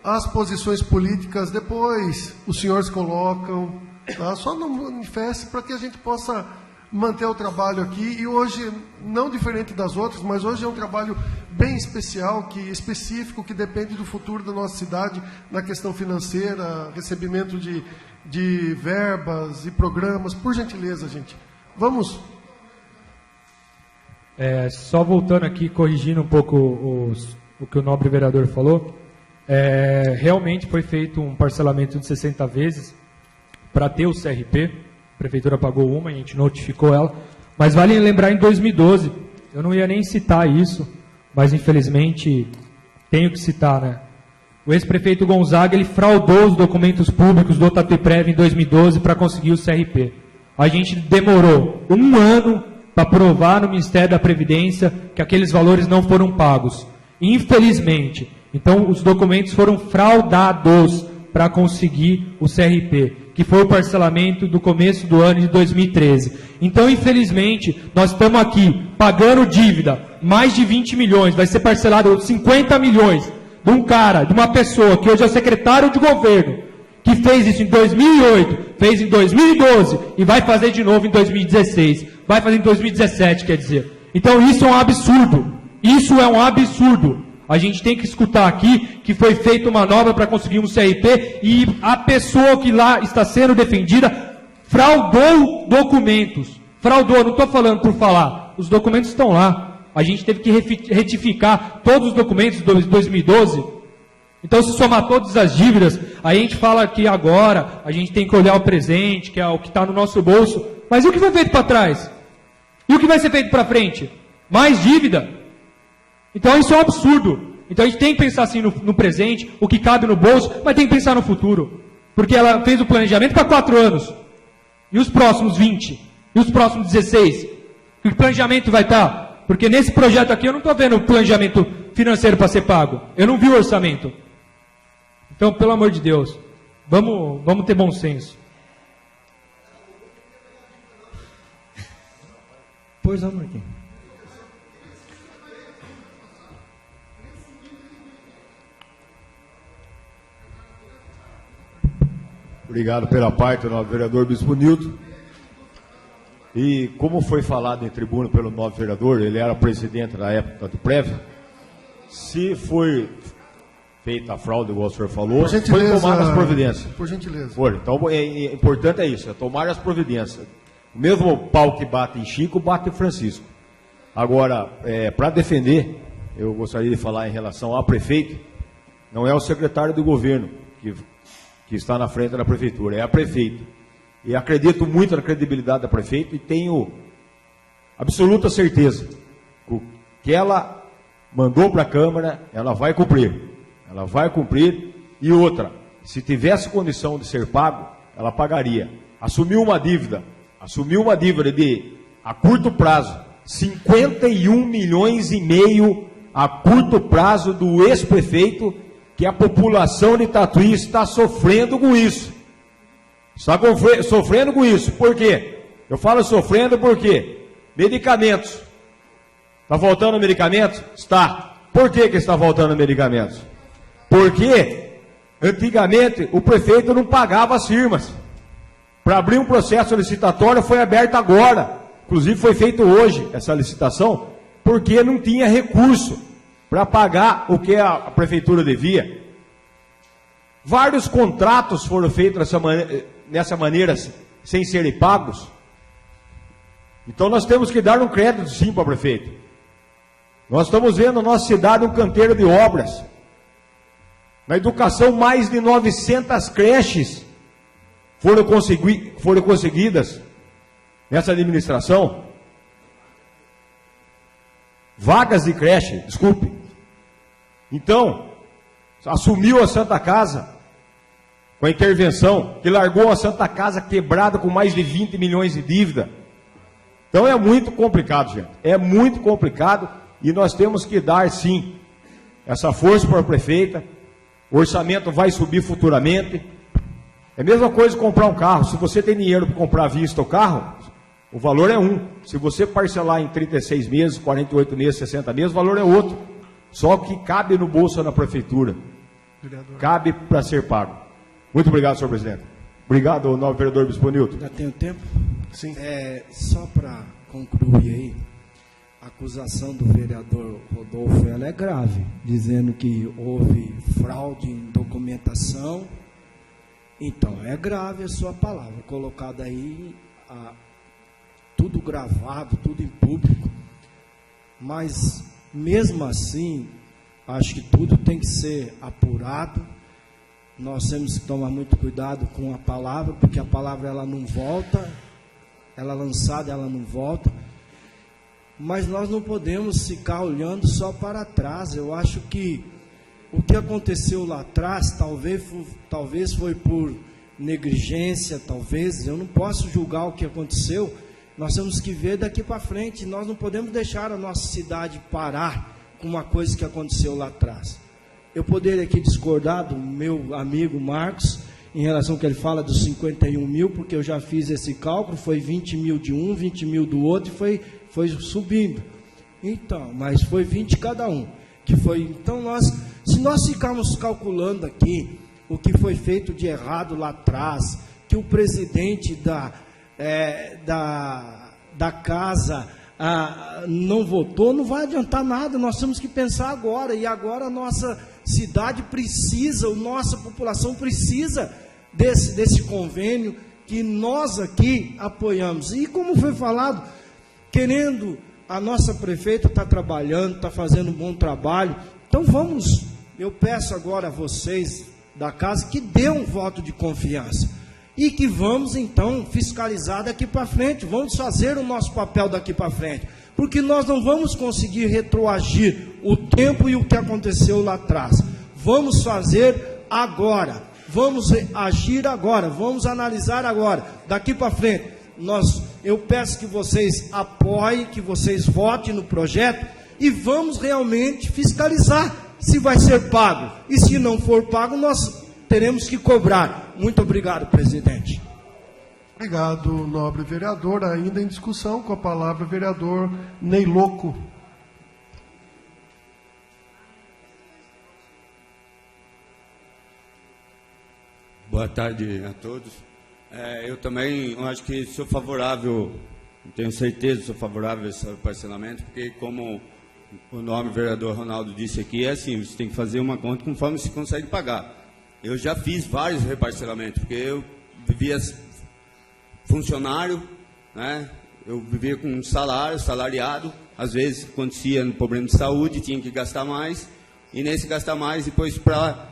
as posições políticas depois os senhores colocam, tá? Só não manifeste para que a gente possa manter o trabalho aqui. E hoje, não diferente das outras, mas hoje é um trabalho bem especial, específico, que depende do futuro da nossa cidade na questão financeira, recebimento de verbas e programas. Por gentileza, gente. Vamos... Só voltando aqui, corrigindo um pouco o que o nobre vereador falou, realmente foi feito um parcelamento de 60 vezes para ter o CRP, a prefeitura pagou uma, a gente notificou ela, mas vale lembrar em 2012, eu não ia nem citar isso, mas infelizmente tenho que citar, né? O ex-prefeito Gonzaga, ele fraudou os documentos públicos do Tatuapé em 2012 para conseguir o CRP. A gente demorou 1 ano para provar no Ministério da Previdência que aqueles valores não foram pagos. Infelizmente. Então, os documentos foram fraudados para conseguir o CRP, que foi o parcelamento do começo do ano de 2013. Então, infelizmente, nós estamos aqui pagando dívida, mais de 20 milhões, vai ser parcelado 50 milhões de um cara, de uma pessoa que hoje é secretário de governo, que fez isso em 2008, fez em 2012 e vai fazer de novo em 2016. Vai fazer em 2017, quer dizer. Então, isso é um absurdo. Isso é um absurdo. A gente tem que escutar aqui que foi feita uma manobra para conseguir um CRP e a pessoa que lá está sendo defendida fraudou documentos. Fraudou, não estou falando por falar. Os documentos estão lá. A gente teve que retificar todos os documentos de 2012. Então, se somar todas as dívidas, aí a gente fala que agora a gente tem que olhar o presente, que é o que está no nosso bolso. Mas e o que foi feito para trás? E o que vai ser feito para frente? Mais dívida? Então isso é um absurdo. Então a gente tem que pensar assim no presente, o que cabe no bolso, mas tem que pensar no futuro. Porque ela fez o planejamento para 4 anos. E os próximos 20? E os próximos 16? Que planejamento vai estar? Porque nesse projeto aqui eu não estou vendo o planejamento financeiro para ser pago. Eu não vi o orçamento. Então, pelo amor de Deus, vamos ter bom senso. Pois não, Marquinhos. Obrigado pela parte do novo vereador Bispo Nilton. E como foi falado em tribuna pelo novo vereador, ele era presidente na época do Prévio, se foi feita a fraude, igual o senhor falou, foi tomar as providências. Por gentileza. Então, importante é isso, é tomar as providências. O mesmo pau que bate em Chico, bate em Francisco. Agora, para defender, eu gostaria de falar em relação ao prefeito, não é o secretário do governo que está na frente da prefeitura, é a prefeita. E acredito muito na credibilidade da prefeita e tenho absoluta certeza que o que ela mandou para a Câmara, ela vai cumprir. Ela vai cumprir. E outra, se tivesse condição de ser pago, ela pagaria. Assumiu uma dívida de, a curto prazo, 51 milhões e meio a curto prazo do ex-prefeito, que a população de Tatuí está sofrendo com isso. Está sofrendo com isso. Por quê? Eu falo sofrendo porque medicamentos. Está faltando medicamentos? Está. Por que está faltando medicamentos? Porque antigamente o prefeito não pagava as firmas. Para abrir um processo licitatório foi aberto agora. Inclusive foi feito hoje essa licitação, porque não tinha recurso para pagar o que a prefeitura devia. Vários contratos foram feitos nessa maneira, sem serem pagos. Então nós temos que dar um crédito sim para o prefeito. Nós estamos vendo na nossa cidade um canteiro de obras. Na educação, mais de 900 creches foram conseguidas nessa administração. Vagas de creche, desculpe. Então, assumiu a Santa Casa com a intervenção, que largou a Santa Casa quebrada com mais de 20 milhões de dívida. Então é muito complicado, gente. É muito complicado e nós temos que dar, sim, essa força para a prefeita. O orçamento vai subir futuramente. É a mesma coisa comprar um carro. Se você tem dinheiro para comprar à vista o carro, o valor é um. Se você parcelar em 36 meses, 48 meses, 60 meses, o valor é outro. Só que cabe no bolso da prefeitura. Vereador. Cabe para ser pago. Muito obrigado, senhor presidente. Obrigado, novo vereador Bispo Nilton. Já tenho tempo? Sim. Só para concluir aí, a acusação do vereador Rodolfo ela é grave, dizendo que houve fraude em documentação. Então, é grave a sua palavra, colocada aí, tudo gravado, tudo em público. Mas, mesmo assim, acho que tudo tem que ser apurado. Nós temos que tomar muito cuidado com a palavra, porque a palavra ela não volta, ela é lançada, ela não volta. Mas nós não podemos ficar olhando só para trás. Eu acho que o que aconteceu lá atrás, talvez foi por negligência, talvez, eu não posso julgar o que aconteceu, nós temos que ver daqui para frente, nós não podemos deixar a nossa cidade parar com uma coisa que aconteceu lá atrás. Eu poderia aqui discordar do meu amigo Marcos, em relação ao que ele fala dos 51 mil, porque eu já fiz esse cálculo, foi 20 mil de um, 20 mil do outro, e foi subindo. Então, mas foi 20 cada um. Então, se nós ficarmos calculando aqui o que foi feito de errado lá atrás, que o presidente da casa não votou, não vai adiantar nada, nós temos que pensar agora, e agora a nossa cidade precisa, a nossa população precisa desse convênio que nós aqui apoiamos. E como foi falado, a nossa prefeita está trabalhando, está fazendo um bom trabalho, então eu peço agora a vocês da casa que dê um voto de confiança, e que vamos então fiscalizar daqui para frente, vamos fazer o nosso papel daqui para frente, porque nós não vamos conseguir retroagir o tempo e o que aconteceu lá atrás. Vamos fazer agora, vamos agir agora, vamos analisar agora, daqui para frente. Eu peço que vocês apoiem, que vocês votem no projeto e vamos realmente fiscalizar se vai ser pago. E se não for pago, nós teremos que cobrar. Muito obrigado, presidente. Obrigado, nobre vereador. Ainda em discussão, com a palavra o vereador Ney Loco. Boa tarde a todos. Eu também acho que sou favorável, tenho certeza que sou favorável a esse parcelamento, porque como o nobre vereador Ronaldo disse aqui, é assim, você tem que fazer uma conta conforme se consegue pagar. Eu já fiz vários reparcelamentos, porque eu vivia funcionário, né? Eu vivia com um salariado, às vezes acontecia um problema de saúde, tinha que gastar mais, e nesse gastar mais, depois para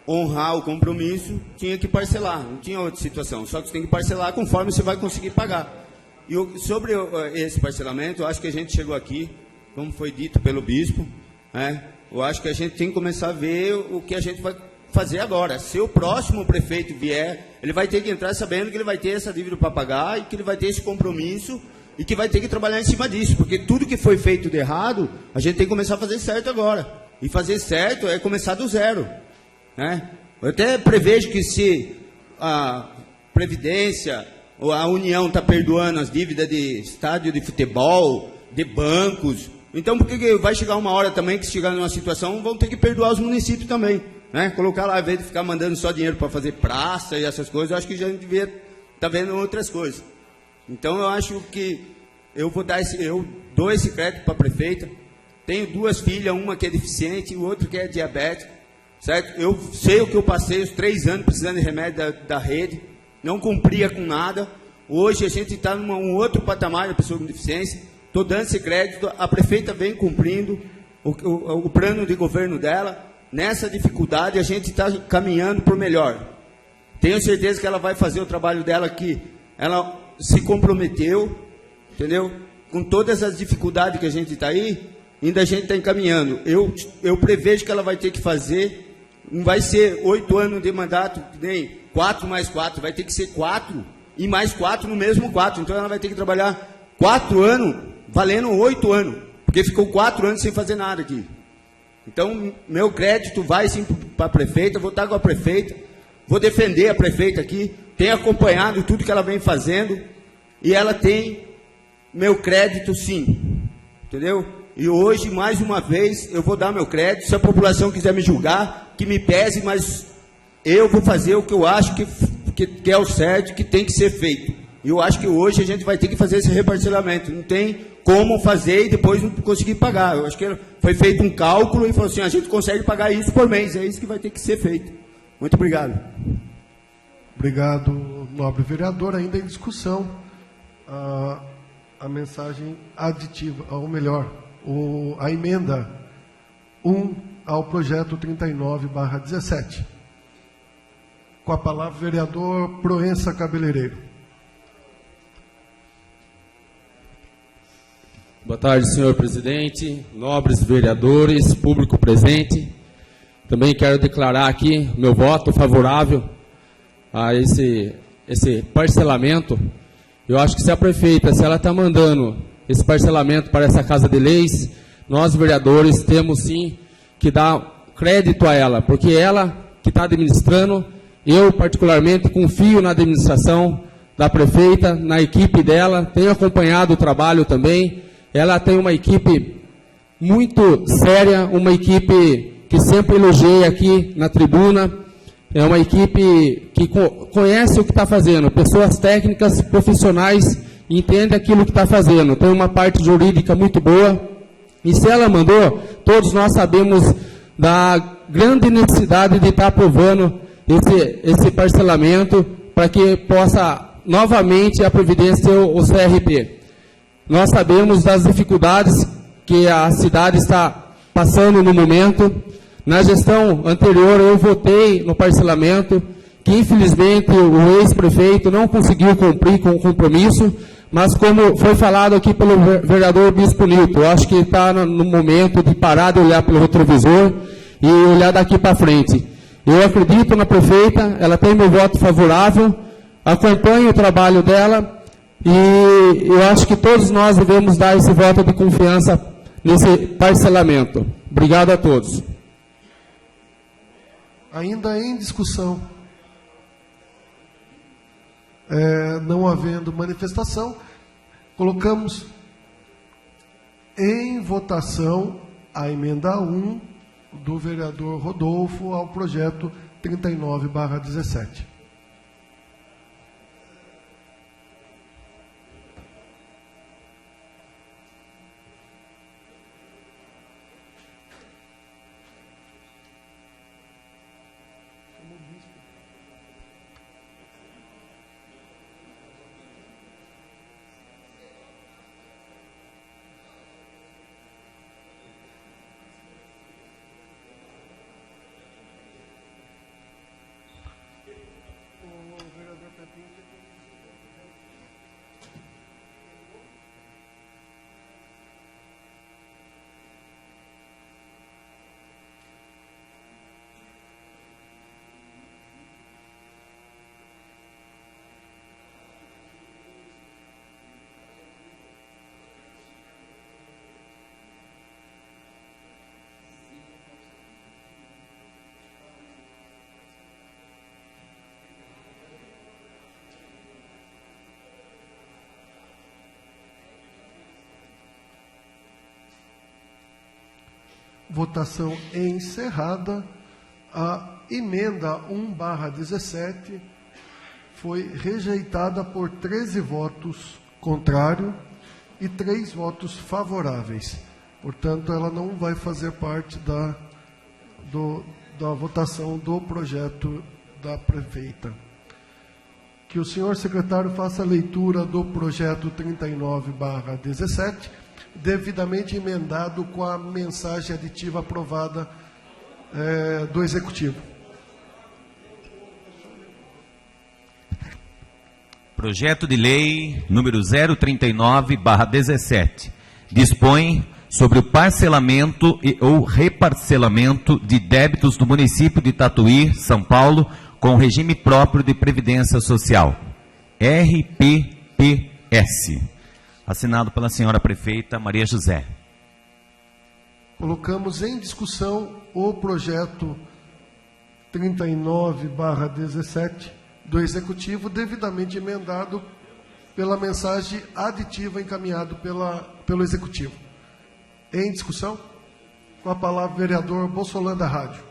honrar o compromisso, tinha que parcelar, não tinha outra situação, só que você tem que parcelar conforme você vai conseguir pagar. E sobre esse parcelamento, eu acho que a gente chegou aqui, como foi dito pelo bispo, né? Eu acho que a gente tem que começar a ver o que a gente vai fazer agora. Se o próximo prefeito vier, ele vai ter que entrar sabendo que ele vai ter essa dívida para pagar, e que ele vai ter esse compromisso, e que vai ter que trabalhar em cima disso, porque tudo que foi feito de errado, a gente tem que começar a fazer certo agora. E fazer certo é começar do zero, né? Eu até prevejo que se a Previdência ou a União está perdoando as dívidas de estádio de futebol, de bancos, então por que vai chegar uma hora também que se chegar numa situação vão ter que perdoar os municípios também, né? Colocar lá, ao invés de ficar mandando só dinheiro para fazer praça e essas coisas, eu acho que já devia estar vendo outras coisas. Então eu acho que eu dou esse crédito para a prefeita. Tenho 2 filhas, uma que é deficiente e o outro que é diabético, certo? Eu sei o que eu passei, os 3 anos precisando de remédio da rede, não cumpria com nada. Hoje a gente está num outro patamar da pessoa com deficiência. Estou dando esse crédito, a prefeita vem cumprindo o plano de governo dela. Nessa dificuldade a gente está caminhando para o melhor. Tenho certeza que ela vai fazer o trabalho dela, que ela se comprometeu, entendeu? Com todas as dificuldades que a gente está aí, ainda a gente está encaminhando. Eu prevejo que ela vai ter que fazer, não vai ser 8 anos de mandato, nem 4 mais 4, vai ter que ser 4 e mais 4 no mesmo 4. Então ela vai ter que trabalhar 4 anos, valendo 8 anos, porque ficou 4 anos sem fazer nada aqui. Então, meu crédito vai sim para a prefeita, vou estar com a prefeita, vou defender a prefeita aqui, tenho acompanhado tudo que ela vem fazendo, e ela tem meu crédito sim, entendeu? E hoje, mais uma vez, eu vou dar meu crédito. Se a população quiser me julgar, que me pese, mas eu vou fazer o que eu acho que é o certo, que tem que ser feito. E eu acho que hoje a gente vai ter que fazer esse reparcelamento. Não tem como fazer e depois não conseguir pagar. Eu acho que foi feito um cálculo e falou assim, a gente consegue pagar isso por mês. É isso que vai ter que ser feito. Muito obrigado. Obrigado, nobre vereador. Ainda em discussão, a mensagem aditiva, ou melhor, a emenda 1 ao projeto 39/17. Com a palavra, vereador Proença Cabeleireiro. Boa tarde, senhor presidente, nobres vereadores, público presente. Também quero declarar aqui meu voto favorável a esse parcelamento. Eu acho que se a prefeita, se ela está mandando esse parcelamento para essa Casa de Leis, nós, vereadores, temos sim que dar crédito a ela, porque ela que está administrando, eu particularmente confio na administração da prefeita, na equipe dela, tenho acompanhado o trabalho também. Ela tem uma equipe muito séria, uma equipe que sempre elogiei aqui na tribuna, é uma equipe que conhece o que está fazendo, pessoas técnicas, profissionais, entendem aquilo que está fazendo, tem uma parte jurídica muito boa, e se ela mandou, todos nós sabemos da grande necessidade de estar aprovando esse parcelamento, para que possa novamente a providência o CRP. Nós sabemos das dificuldades que a cidade está passando no momento. Na gestão anterior eu votei no parcelamento, que infelizmente o ex-prefeito não conseguiu cumprir com o compromisso, mas como foi falado aqui pelo vereador Bispo Nilton, eu acho que está no momento de parar de olhar pelo retrovisor e olhar daqui para frente. Eu acredito na prefeita, ela tem meu voto favorável, acompanho o trabalho dela e eu acho que todos nós devemos dar esse voto de confiança nesse parcelamento. Obrigado a todos. Ainda em discussão, não havendo manifestação, colocamos em votação a emenda 1 do vereador Rodolfo ao projeto 39/17. Votação encerrada. A emenda 1/17 foi rejeitada por 13 votos contrários e 3 votos favoráveis. Portanto, ela não vai fazer parte da votação do projeto da prefeita. Que o senhor secretário faça a leitura do projeto 39/17, devidamente emendado com a mensagem aditiva aprovada do Executivo. Projeto de Lei número 039/17 dispõe sobre o parcelamento ou reparcelamento de débitos do município de Tatuí, São Paulo, com regime próprio de Previdência Social, RPPS. Assinado pela senhora prefeita Maria José. Colocamos em discussão o projeto 39/17 do Executivo, devidamente emendado pela mensagem aditiva encaminhado pelo Executivo. Em discussão, com a palavra o vereador Bolsolanda Rádio.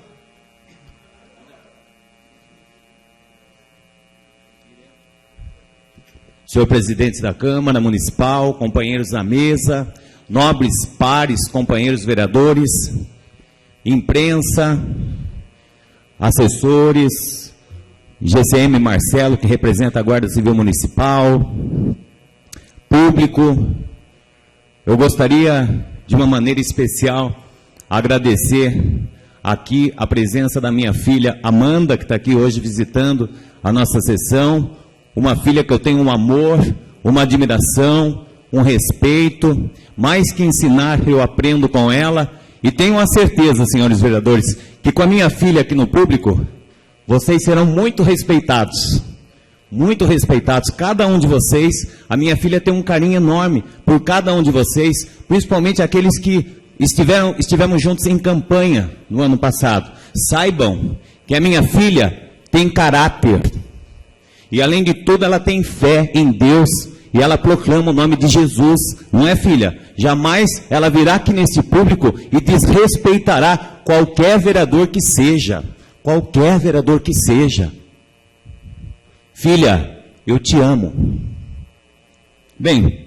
Senhor presidente da Câmara Municipal, companheiros da mesa, nobres pares, companheiros vereadores, imprensa, assessores, GCM Marcelo, que representa a Guarda Civil Municipal, público, eu gostaria, de uma maneira especial, agradecer aqui a presença da minha filha Amanda, que está aqui hoje visitando a nossa sessão, uma filha que eu tenho um amor, uma admiração, um respeito, mais que ensinar, eu aprendo com ela, e tenho a certeza, senhores vereadores, que com a minha filha aqui no público, vocês serão muito respeitados. Muito respeitados, cada um de vocês. A minha filha tem um carinho enorme por cada um de vocês, principalmente aqueles que estivemos juntos em campanha no ano passado. Saibam que a minha filha tem caráter. E além de tudo, ela tem fé em Deus. E ela proclama o nome de Jesus. Não é, filha? Jamais ela virá aqui nesse público e desrespeitará qualquer vereador que seja. Qualquer vereador que seja. Filha, eu te amo. Bem,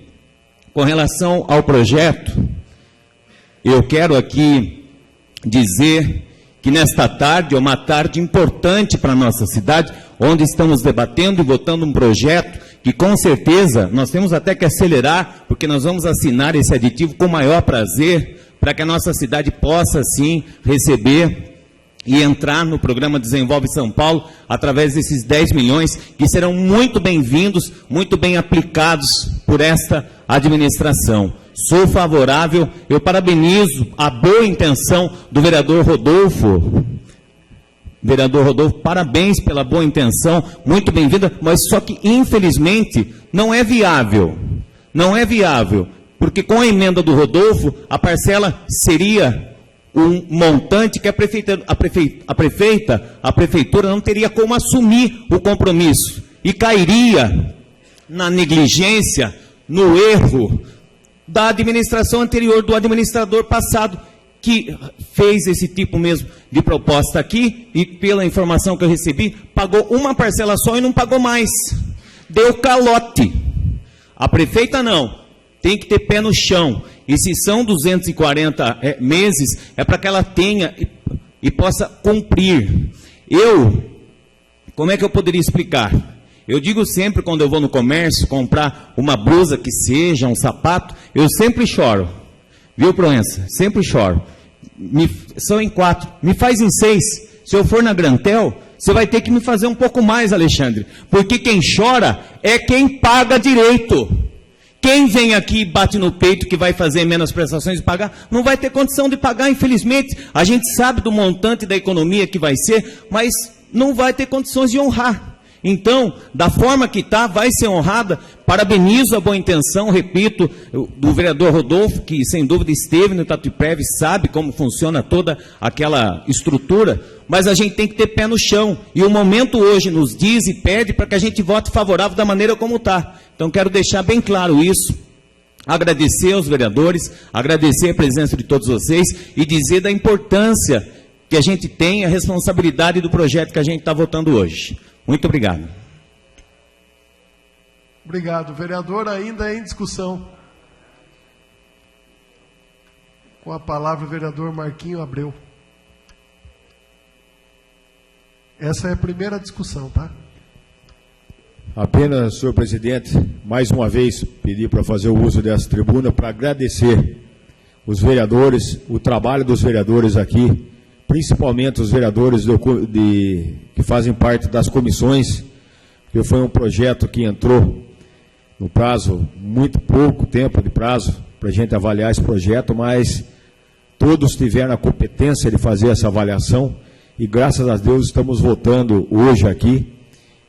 com relação ao projeto, eu quero aqui dizer que nesta tarde é uma tarde importante para a nossa cidade, onde estamos debatendo e votando um projeto que com certeza nós temos até que acelerar, porque nós vamos assinar esse aditivo com o maior prazer, para que a nossa cidade possa sim receber e entrar no programa Desenvolve São Paulo, através desses 10 milhões, que serão muito bem-vindos, muito bem aplicados por esta administração. Sou favorável, eu parabenizo a boa intenção do vereador Rodolfo. Vereador Rodolfo, parabéns pela boa intenção, muito bem-vinda, mas só que, infelizmente, não é viável. Não é viável, porque com a emenda do Rodolfo, a parcela seria um montante que a prefeitura não teria como assumir o compromisso e cairia na negligência, no erro da administração anterior, do administrador passado, que fez esse tipo mesmo de proposta aqui e, pela informação que eu recebi, pagou uma parcela só e não pagou mais. Deu calote. A prefeita não. Tem que ter pé no chão. E se são 240 meses, é para que ela tenha e possa cumprir. Como é que eu poderia explicar? Eu digo sempre, quando eu vou no comércio comprar uma blusa que seja, um sapato, eu sempre choro. Viu, Proença? Sempre choro. São em 4. Me faz em 6. Se eu for na Grantel, você vai ter que me fazer um pouco mais, Alexandre. Porque quem chora é quem paga direito. Quem vem aqui e bate no peito que vai fazer menos prestações de pagar, não vai ter condição de pagar, infelizmente. A gente sabe do montante da economia que vai ser, mas não vai ter condições de honrar. Então, da forma que está, vai ser honrada. Parabenizo a boa intenção, repito, do vereador Rodolfo, que sem dúvida esteve no Tatuapé, sabe como funciona toda aquela estrutura, mas a gente tem que ter pé no chão. E o momento hoje nos diz e pede para que a gente vote favorável da maneira como está. Então, quero deixar bem claro isso. Agradecer aos vereadores, agradecer a presença de todos vocês e dizer da importância que a gente tem, a responsabilidade do projeto que a gente está votando hoje. Muito obrigado. Obrigado, vereador. Ainda em discussão. Com a palavra o vereador Marquinho Abreu. Essa é a primeira discussão, tá? Apenas, senhor presidente, mais uma vez pedi para fazer o uso dessa tribuna para agradecer os vereadores, o trabalho dos vereadores aqui, principalmente os vereadores que fazem parte das comissões, que foi um projeto que entrou no prazo, muito pouco tempo de prazo, para a gente avaliar esse projeto, mas todos tiveram a competência de fazer essa avaliação, e graças a Deus estamos votando hoje aqui,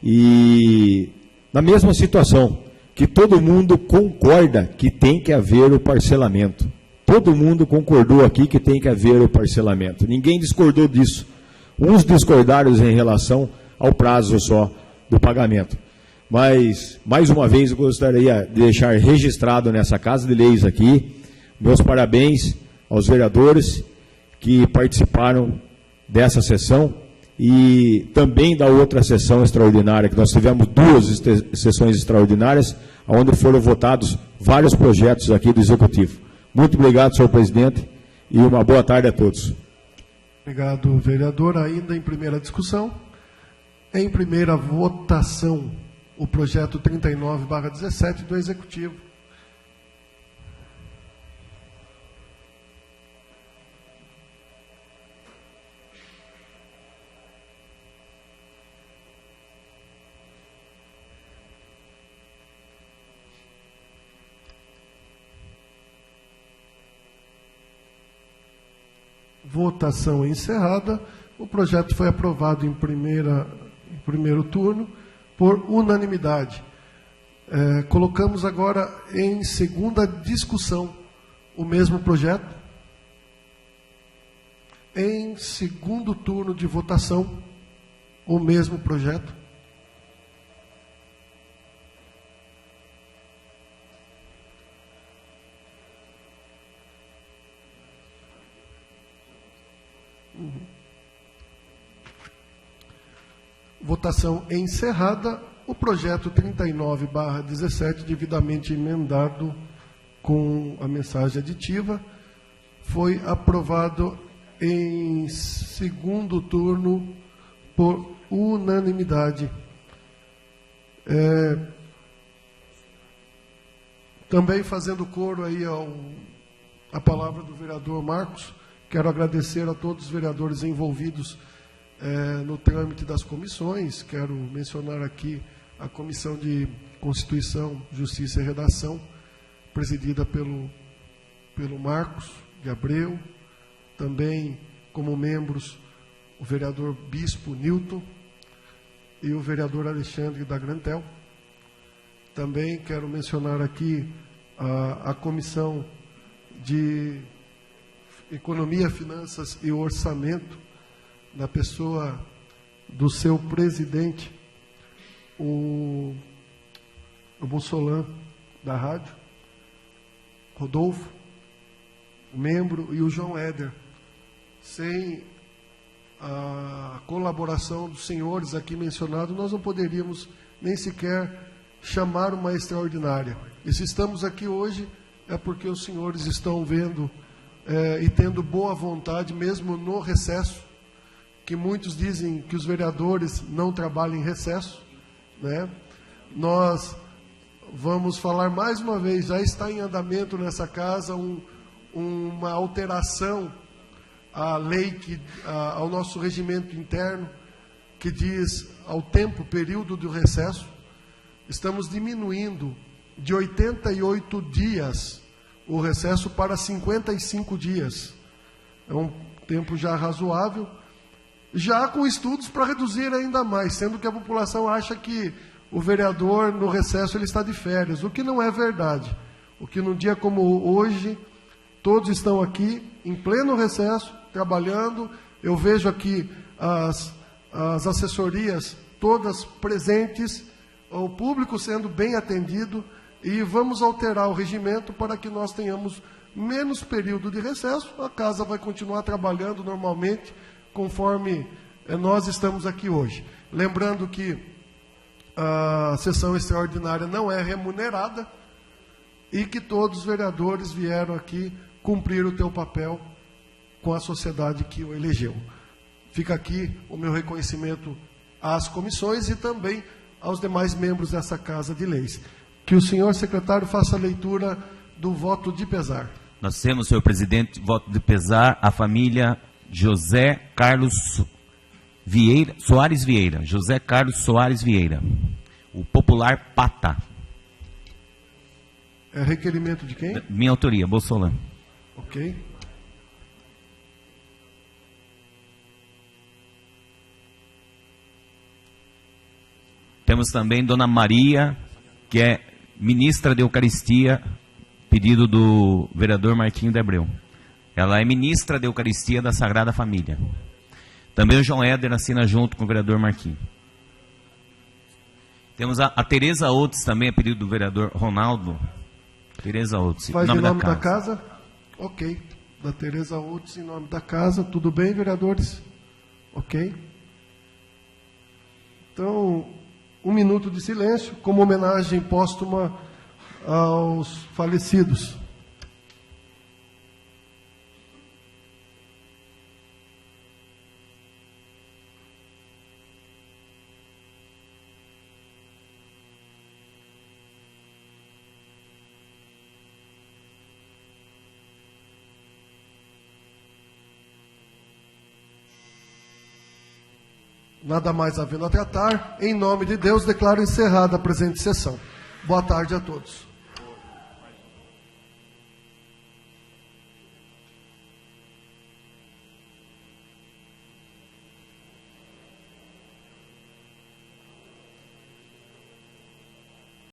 e na mesma situação, que todo mundo concorda que tem que haver o parcelamento. Todo mundo concordou aqui que tem que haver o parcelamento. Ninguém discordou disso. Uns discordaram em relação ao prazo só do pagamento. Mas, mais uma vez, eu gostaria de deixar registrado nessa Casa de Leis aqui, meus parabéns aos vereadores que participaram dessa sessão e também da outra sessão extraordinária, que nós tivemos 2 sessões extraordinárias, onde foram votados vários projetos aqui do Executivo. Muito obrigado, senhor presidente, e uma boa tarde a todos. Obrigado, vereador. Ainda em primeira discussão, em primeira votação, o projeto 39/17 do Executivo. Votação encerrada. O projeto foi aprovado em primeiro turno por unanimidade. Colocamos agora em segunda discussão o mesmo projeto. Em segundo turno de votação, o mesmo projeto. Votação encerrada. O projeto 39/17, devidamente emendado com a mensagem aditiva, foi aprovado em segundo turno por unanimidade. Também fazendo coro aí a palavra do vereador Marcos, quero agradecer a todos os vereadores envolvidos no trâmite das comissões. Quero mencionar aqui a Comissão de Constituição, Justiça e Redação, presidida pelo Marcos de Abreu, também como membros o vereador Bispo Nilton e o vereador Alexandre da Grantel. Também quero mencionar aqui a Comissão de Economia, Finanças e Orçamento, na pessoa do seu presidente, o Mussolan, da rádio, Rodolfo, membro, e o João Éder. Sem a colaboração dos senhores aqui mencionados, nós não poderíamos nem sequer chamar uma extraordinária. E se estamos aqui hoje, é porque os senhores estão vendo e tendo boa vontade, mesmo no recesso, que muitos dizem que os vereadores não trabalham em recesso, né? Nós vamos falar mais uma vez, já está em andamento nessa casa uma alteração à lei, ao nosso regimento interno, que diz ao período do recesso. Estamos diminuindo de 88 dias o recesso para 55 dias. É um tempo já razoável, já com estudos para reduzir ainda mais, sendo que a população acha que o vereador no recesso ele está de férias, o que não é verdade. O que num dia como hoje, todos estão aqui em pleno recesso, trabalhando. Eu vejo aqui as assessorias todas presentes, o público sendo bem atendido, e vamos alterar o regimento para que nós tenhamos menos período de recesso. A casa vai continuar trabalhando normalmente, conforme nós estamos aqui hoje. Lembrando que a sessão extraordinária não é remunerada e que todos os vereadores vieram aqui cumprir o teu papel com a sociedade que o elegeu. Fica aqui o meu reconhecimento às comissões e também aos demais membros dessa Casa de Leis. Que o senhor secretário faça a leitura do voto de pesar. Nós temos, senhor presidente, voto de pesar à família José Carlos Soares Vieira. José Carlos Soares Vieira. O popular Pata. É requerimento de quem? Minha autoria, Bolsolã. Ok. Temos também Dona Maria, que é ministra de Eucaristia, pedido do vereador Marquinho de Abreu. Ela é ministra de Eucaristia da Sagrada Família. Também o João Éder assina junto com o vereador Marquinho. Temos a Tereza Outes, também a pedido do vereador Ronaldo. Tereza Outes. Faz em nome da casa? Ok. Da Tereza Outes, em nome da casa. Tudo bem, vereadores? Ok. Então, 1 minuto de silêncio, como homenagem póstuma aos falecidos. Nada mais havendo a tratar, em nome de Deus, declaro encerrada a presente sessão. Boa tarde a todos.